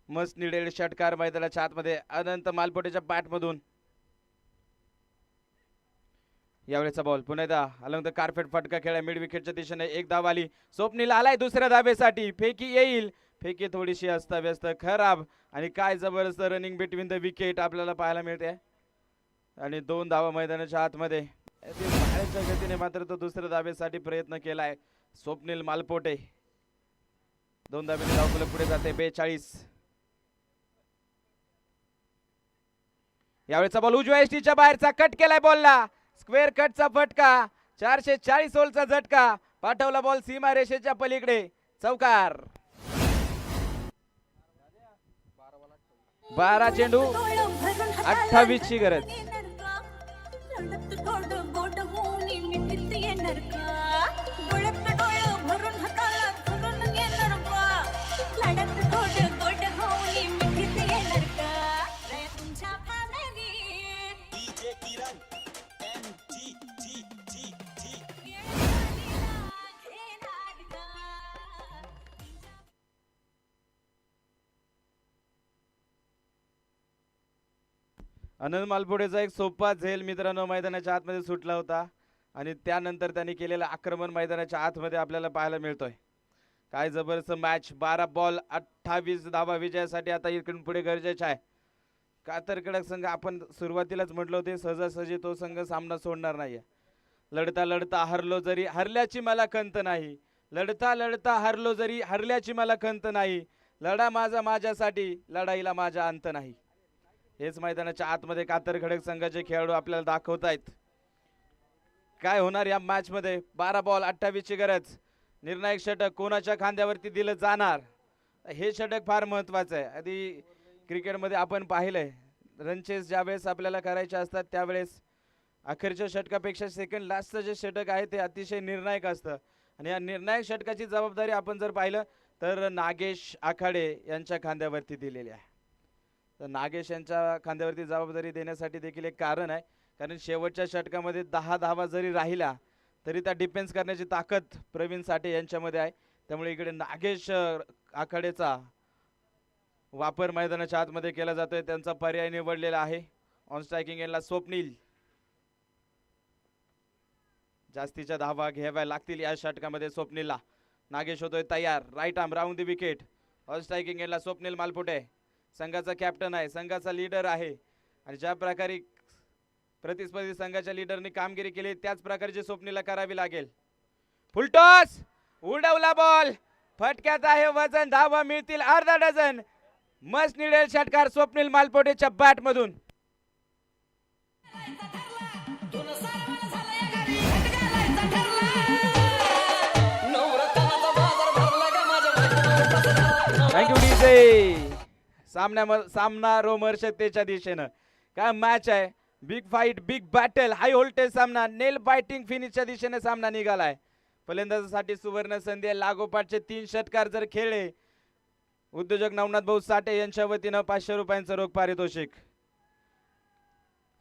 मस्त निडेड षटकार मैदानाच्या आतमध्ये अनंत मालपोटेच्या बॅट मधून. यावेळेचा बॉल पुन्हा एकदा अलंग कार्पेट फटका खेळा मिड विकेटच्या दिशेने. एक धाव आली, स्वप्नील आलाय दुसऱ्या धावेसाठी, फेकी येईल. फेकी थोडीशी अस्ताव्यस्त, खराब आणि काय जबरदस्त रनिंग बिटवीन द विकेट आपल्याला पाहायला मिळते. आणि 2 धावा मैदानाच्या आतमध्ये. बाहेरच्या गतीने मात्र तो दुसऱ्या धावेसाठी प्रयत्न केलाय स्वप्नील मालपोटे. 2 धावेने धावफलक पुढे जाते. 42. यावेळेचा बॉल उजव्या एसटीच्या बाहेरचा, कट केलाय बॉलला, स्क्वेअर कटचा फटका, 440 ओलचा झटका. पाठवला बॉल सीमा रेषेच्या पलीकडे, चौकार. 12 चेंडू 28 ची गरज. आनंद मालपोडेचा एक सोपा झेल मित्रांनो मैदानाच्या आतमध्ये सुटला होता आणि त्यानंतर त्यांनी केलेलं आक्रमण मैदानाच्या आतमध्ये आपल्याला पाहायला मिळतोय. काय जबरदस्त मॅच. 12 बॉल 28 धावा विजयासाठी आता इकडून पुढे गरजेचे आहे. कातर कडक संघ, आपण सुरुवातीलाच म्हटलं होते सहजासहजी तो संघ सामना सोडणार नाहीये. लढता लढता हरलो जरी हरल्याची मला खंत नाही, लढता लढता हरलो जरी हरल्याची मला खंत नाही, लढा माझा माझ्यासाठी, लढाईला माझा अंत नाही. हेच मैदानाच्या आतमध्ये कातर खडक संघाचे खेळाडू आपल्याला दाखवतायत. काय होणार या मॅच मध्ये. 12 बॉल 28 ची गरज. निर्णायक षटक कोणाच्या खांद्यावरती दिलं जाणार, हे षटक फार महत्वाचं आहे. आधी क्रिकेटमध्ये आपण पाहिलंय रनचेस ज्यावेळेस आपल्याला करायचे असतात त्यावेळेस अखेरच्या षटकापेक्षा सेकंड लास्टचं जे षटक आहे ते अतिशय निर्णायक असतं. आणि या निर्णायक षटकाची जबाबदारी आपण जर पाहिलं तर नागेश आखाडे यांच्या खांद्यावरती दिलेली आहे. तर नागेश यांच्या खांद्यावरती जबाबदारी देण्यासाठी देखील एक कारण आहे, कारण शेवटच्या षटकामध्ये 10 धावा जरी राहिल्या तरी त्या डिफेन्स करण्याची ताकद प्रवीण साठे यांच्यामध्ये आहे. त्यामुळे इकडे नागेश आखाडेचा वापर मैदानाच्या आतमध्ये केला जातोय. त्यांचा पर्याय निवडलेला आहे. ऑन स्ट्रायकिंग एंडला स्वप्नील. जास्तीच्या धावा घ्याव्या लागतील या षटकामध्ये स्वप्नीलला. नागेश होतोय तयार, right arm round the wicket. On striking एंडला स्वप्नील मालपोटे संघाचा कॅप्टन आहे, संघाचा लीडर आहे. आणि ज्या प्रकारे प्रतिस्पर्धी संघाच्या लीडरने कामगिरी केली त्याच प्रकारची स्वप्नीलला करावी लागेल. फुलटॉस, उडवला बॉल, फटक्यात आहे वजन, धावा मिळतील अर्धा डझन. मस्त निडेल षटकार स्वप्नील मालपोटेच्या बॅट मधून. Thank you DJ. सामना रोमहर्षकतेच्या दिशेनं. काय मॅच आहे, big fight, big battle, high voltage सामना, नेल बायटिंग फिनिशच्या दिशेने सामना निघालाय. फलंदाजासाठी सुवर्ण संधी आहे. लागोपाठचे 3 षटकार जर खेळले उद्योजक नवनाथ भाऊ साठे यांच्या वतीनं 500 रुपयांचं रोख पारितोषिक.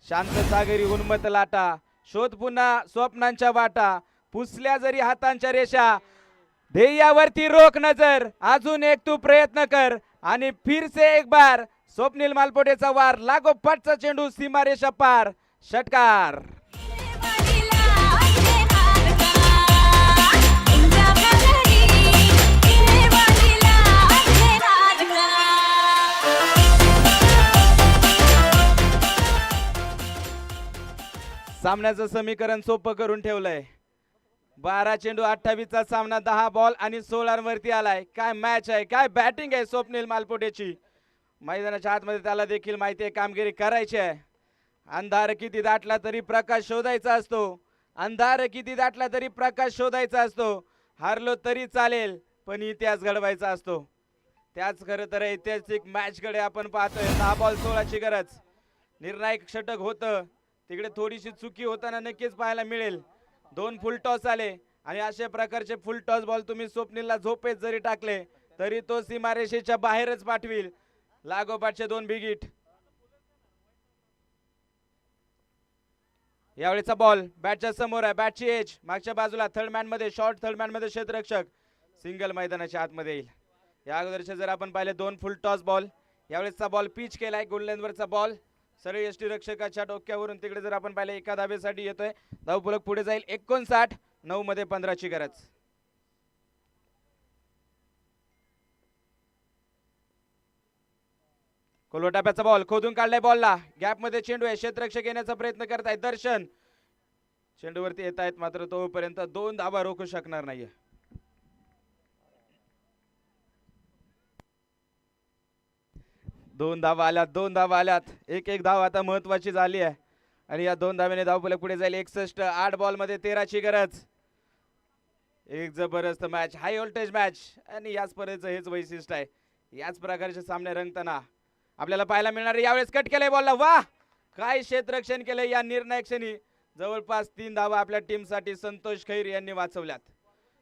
शांत सागरी उन्मत लाटा, शोध पुन्हा स्वप्नांच्या वाटा, पुसल्या जरी हातांच्या रेषा, ध्येयावरती रोख नजर, अजून एक तू प्रयत्न कर आणि फिर से एक बार. स्वप्नील मालपोटेचा वार, लागोपाठचा चेंडू, सीमारेषा पार, षटकार. सामन्याचं समीकरण सोपं करून ठेवलंय. 12 चेंडू 28चा सामना, 10 बॉल आणि 16 वरती आलाय. काय मॅच आहे, काय बॅटिंग आहे स्वप्नील मालपोटेची. मैदानाच्या आतमध्ये त्याला देखील माहिती आहे कामगिरी करायची आहे. अंधार किती दाटला तरी प्रकाश शोधायचा असतो. अंधार किती दाटला तरी प्रकाश शोधायचा असतो. हारलो तरी चालेल पण इतिहास घडवायचा असतो. त्याच खरं तर ऐतिहासिक मॅचकडे आपण पाहतोय. 10 बॉल 16ची गरज. निर्णायक षटक होतं तिकडे थोडीशी चुकी होताना नक्कीच पाहायला मिळेल. 2 फुल टॉस आले आणि अशा प्रकारचे फुल टॉस बॉल तुम्ही स्वप्नीलला झोपेत जरी टाकले तरी तो सीमारेषेच्या बाहेरच पाठविल. लागोपाठचे 2 बिग हिट. यावेळीचा बॉल बॅटच्या समोर आहे. बॅटची एज मागच्या बाजूला थर्ड मॅन मध्ये, शॉर्ट थर्ड मॅन मध्ये क्षेत्ररक्षक. सिंगल मैदानाच्या आतमध्ये येईल. या अगोदरचे जर आपण पाहिले 2 फुल टॉस बॉल. यावेळेसचा बॉल पिच केलाय. गोल्डन वरचा बॉल सरळ यष्टी रक्षकाच्या डोक्यावरून तिकडे जर आपण पाहिले एका धावेसाठी येतोय. धावफलक पुढे जाईल. 59, 9 मध्ये 15ची गरज. कोलवटाप्याचा बॉल खोदून काढलाय. बॉलला गॅप मध्ये चेंडू आहे. क्षेत्ररक्षक येण्याचा प्रयत्न करतायत. दर्शन चेंडूवरती येत आहेत मात्र तोपर्यंत 2 धावा रोखू शकणार नाहीये. दोन धावा आल्यात. एक धाव आता महत्वाची झाली आहे आणि या 2 धावेने धावफलक पुढे जाईल. 61, 8 बॉल मध्ये 13ची गरज. एक जबरदस्त मॅच, हाय व्होल्टेज मॅच आणि याच स्पर्धेचं हेच वैशिष्ट्य आहे. याच प्रकारचे सामने रंगताना आपल्याला पाहायला मिळणार. यावेळेस कट केलंय बॉलला. वाह, काय क्षेत्ररक्षण केलंय या निर्णायक क्षणी. जवळपास 3 धावा आपल्या टीमसाठी संतोष खैर यांनी वाचवल्यात.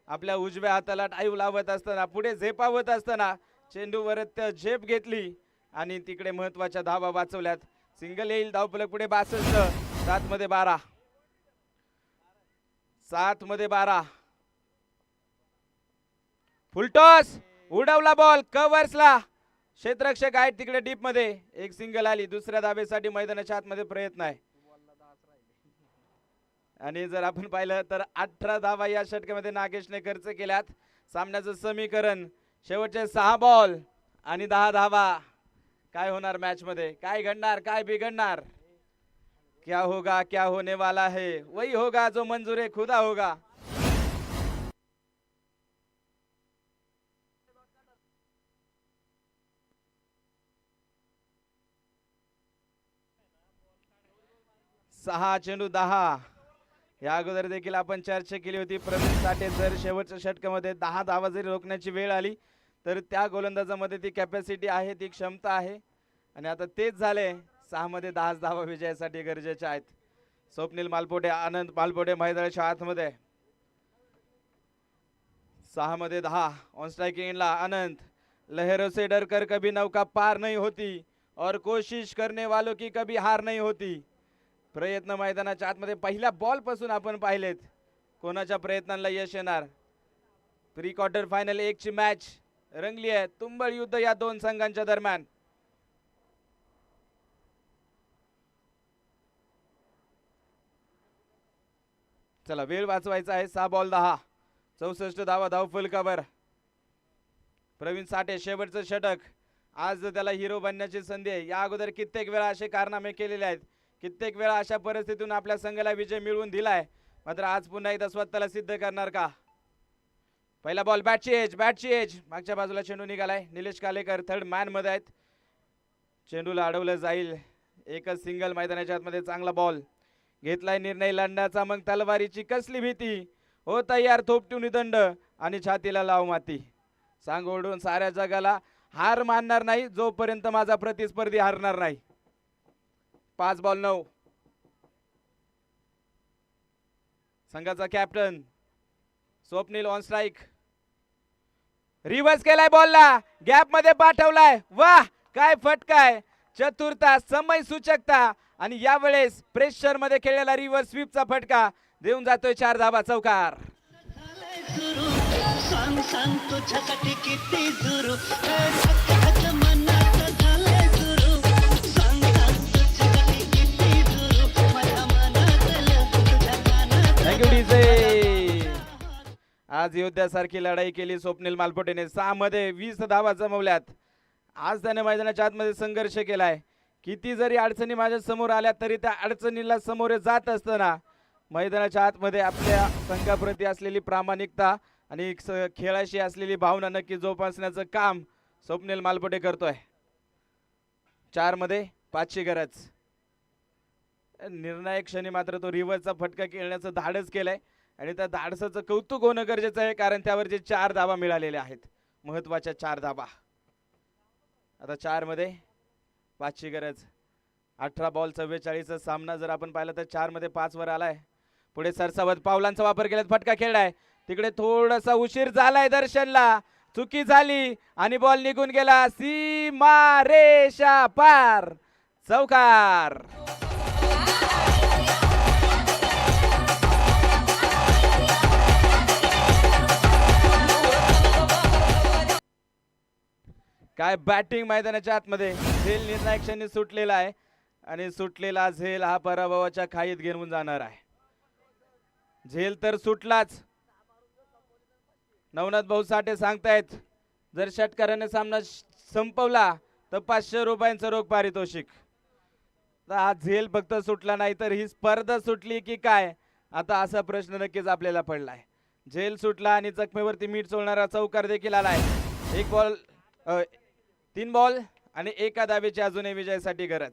आपल्या उजव्या हाताला टाईव लावत असताना, पुढे झेपावत असताना चेंडूवर झेप घेतली आणि तिकडे महत्वाच्या धावा वाचवल्यात. सिंगल येईल. धावफलक पुढे 62, 7 मध्ये 12. 7 मध्ये 12. फुलटॉस उडवला बॉल कव्हर्सला. क्षेत्ररक्षक आहेत तिकडे डीप मध्ये. एक सिंगल आली. दुसऱ्या धावेसाठी मैदानाच्या आतमध्ये प्रयत्न आहे आणि जर आपण पाहिलं तर 18 धावा या षटकामध्ये नागेशने खर्च केल्यात. सामन्याचं समीकरण शेवटचे 6 बॉल आणि 10 धावा. काय होणार मॅच मध्ये, काय घडणार, काय बिघडणार. क्या होगा, क्या होने वाला है, वही होगा जो मंजूर है खुदा होगा. सहा चेंडू 10. या अगोदर देखील आपण चर्चा केली होती. प्रवीण साठे जर शेवटच्या षटकामध्ये 10 धावा जरी रोखण्याची वेळ आली तर त्या गोलंदाजामध्ये ती कॅपॅसिटी आहे, ती क्षमता आहे आणि आता तेच झाले. 6 मध्ये 10 धावा विजयासाठी गरजेच्या आहेत. स्वप्नील मालपोटे, आनंद मालपोटे मैदानाच्या आतमध्ये. 6 मध्ये 10. ऑन स्ट्राइकिंग ला आनंद. लहरों से डर कर कभी नौका पार नहीं होती और कोशिश करने वालों की कभी हार नहीं होती. प्रयत्न मैदानाच्या आतमध्ये पहिल्या बॉल पासून आपण पाहिलेत. कोणाच्या प्रयत्नांना यश येणार. प्री क्वार्टर फायनल 1 ची मॅच रंगली आहे. तुंबळ युद्ध या 2 संघांच्या दरम्यान. चला वेळ वाचवायचा आहे. 6 बॉल 10, 64 धावा धावफलकावर. प्रवीण साठे शेवटचं षटक. आज त्याला हिरो बनण्याची संधी आहे. या अगोदर कित्येक वेळा असे कारनामे केलेले आहेत. कित्येक वेळा अशा परिस्थितीतून आपल्या संघाला विजय मिळवून दिलाय. मात्र आज पुन्हा एकदा स्वतःला सिद्ध करणार का. पहिला बॉल बॅटची एज. मागच्या बाजूला चेंडू निघालाय. निलेश कालेकर थर्ड मॅन मध्ये आहेत. चेंडूला अडवलं जाईल. एकच सिंगल मैदानाच्या आतमध्ये. चांगला बॉल घेतलाय निर्णय लढण्याचा. मग तलवारीची कसली भीती. हो तयार थोपटून दंड आणि छातीला लाव माती. सांग ओढून साऱ्या जगाला हार मानणार नाही जोपर्यंत माझा प्रतिस्पर्धी हारणार नाही. 5 बॉल 9. संघाचा captain Swapnil on strike, reverse केलाय बॉलला, गॅप मध्ये पाठवलाय, वाह काय फटकाय, चतुरता, समय सूचकता आणि यावेळेस प्रेशर मध्ये खेळलेला रिव्हर्स स्वीपचा फटका देऊन जातोय 4 धावा, चौकार. सांग सांग तुझ्यासाठी किती जुरू धक मनात झालंय सुरू सांग सांग तुझ्यासाठी किती जुरू माझ्या मनातलं तुझ्या कानात थँक्यू डीजे. आज योद्ध्यासारखी लढाई केली स्वप्नील मालपोटेने, 6 मध्ये 20 धावा जमवल्यात. आज त्याने मैदानाच्या आतमध्ये संघर्ष केलाय. किती जरी अडचणी माझ्या समोर आल्या तरी त्या अडचणीला समोर जात असताना मैदानाच्या आतमध्ये आपल्या संघाप्रती असलेली प्रामाणिकता आणि खेळाशी असलेली भावना नक्की जोपासण्याचं काम स्वप्नील मालपोटे करतोय. 4 मध्ये 5 ची गरज. निर्णायक क्षणी मात्र तो रिव्हर्सचा फटका खेळण्याचं धाडस केलंय आणि त्या धाडसाचं कौतुक होणं गरजेचं आहे, कारण त्यावरचे 4 धावा मिळालेल्या आहेत, महत्वाच्या 4 धावा. आता 4 मध्ये 5 ची गरज. 18 बॉल 44 सामना जर आपण पाहिला तर 4 मध्ये 5 वर आलाय. पुढे सरसावत पावलांचा वापर केल्यात, फटका खेळलाय, तिकडे थोडासा उशीर झालाय दर्शनला, चुकी झाली आणि बॉल निघून गेला सीमा रेषा पार, चौकार. काय बॅटिंग मैदानाच्या आतमध्ये. झेल निर्णायक क्षणी सुटलेला आहे आणि सुटलेला झेल हा पराभवाच्या खाईत घेऊन जाणार आहे. झेल तर सुटलाच. नवनाथ भाऊ साठे सांगतायत जर षटकाराने सामना संपवला तर 500 रुपयांचं रोख पारितोषिक. हा झेल फक्त सुटला नाही तर ही स्पर्धा सुटली की काय, आता असा प्रश्न नक्कीच आपल्याला पडलाय. झेल सुटला आणि जखमेवरती मीठ चोळणारा चौकार देखील आलाय. 3 बॉल आणि 1 धावेची अजूनही विजयासाठी गरज.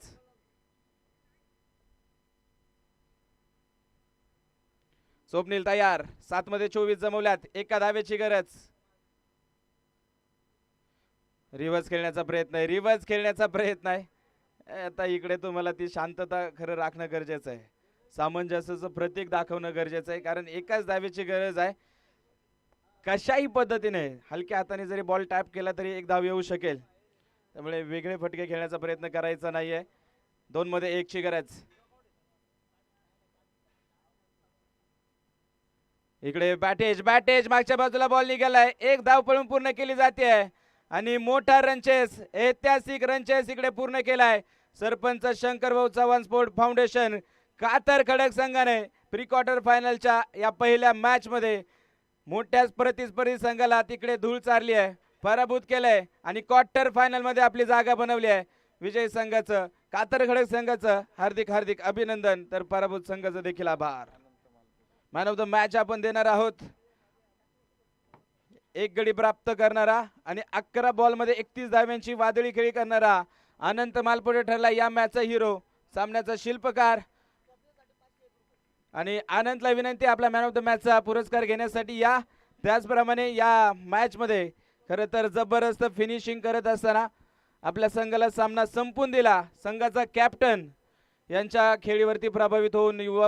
स्वप्नील तयार. 7 मध्ये 24 जमवल्यात, 1 धावेची गरज. रिव्हर्स खेळण्याचा प्रयत्न आहे, रिव्हर्स खेळण्याचा प्रयत्न आहे. आता इकडे तुम्हाला ती शांतता खरं राखणं गरजेचं आहे, सामंजस्याचं प्रतीक दाखवणं गरजेचं आहे, कारण 1च धावेची गरज आहे. कशाही पद्धतीने हलक्या हाताने जरी बॉल टॅप केला तरी 1 धाव येऊ शकेल, त्यामुळे वेगळे फटके खेळण्याचा प्रयत्न करायचा नाहीये. 2 मध्ये 1 ची गरज. इकडे बॅटेज मागच्या बाजूला बॉल निघालाय, 1 धाव पळून पूर्ण केली जाते आणि मोठा रनचेस, ऐतिहासिक रनचेस इकडे पूर्ण केलाय. सरपंच शंकर भाऊ चव्हाण स्पोर्ट फाउंडेशन कातर खडक संघाने प्री क्वार्टर फायनलच्या या पहिल्या मॅच मध्ये मोठ्याच प्रतिस्पर्धी संघाला तिकडे धूळ चारली आहे, पराभूत केलंय आणि क्वार्टर फायनल मध्ये आपली जागा बनवली आहे. विजय संघाचं, कातर खडक संघाचं हार्दिक हार्दिक अभिनंदन, तर पराभूत संघाचं देखील आभार. मॅन ऑफ द मॅच आपण देणार आहोत 1 गडी प्राप्त करणारा आणि 11 बॉल मध्ये 31 धाव्यांची वादळी खेळी करणारा अनंत मालपोटे ठरला या मॅचचा हिरो, सामन्याचा शिल्पकार. आणि आनंदला विनंती आपला मॅन ऑफ द मॅचचा पुरस्कार घेण्यासाठी या. त्याचप्रमाणे या मॅच मध्ये खरं तर जबरदस्त फिनिशिंग करत असताना आपल्या संघाला सामना संपून दिला संघाचा कॅप्टन यांच्या खेळीवरती प्रभावित होऊन युवा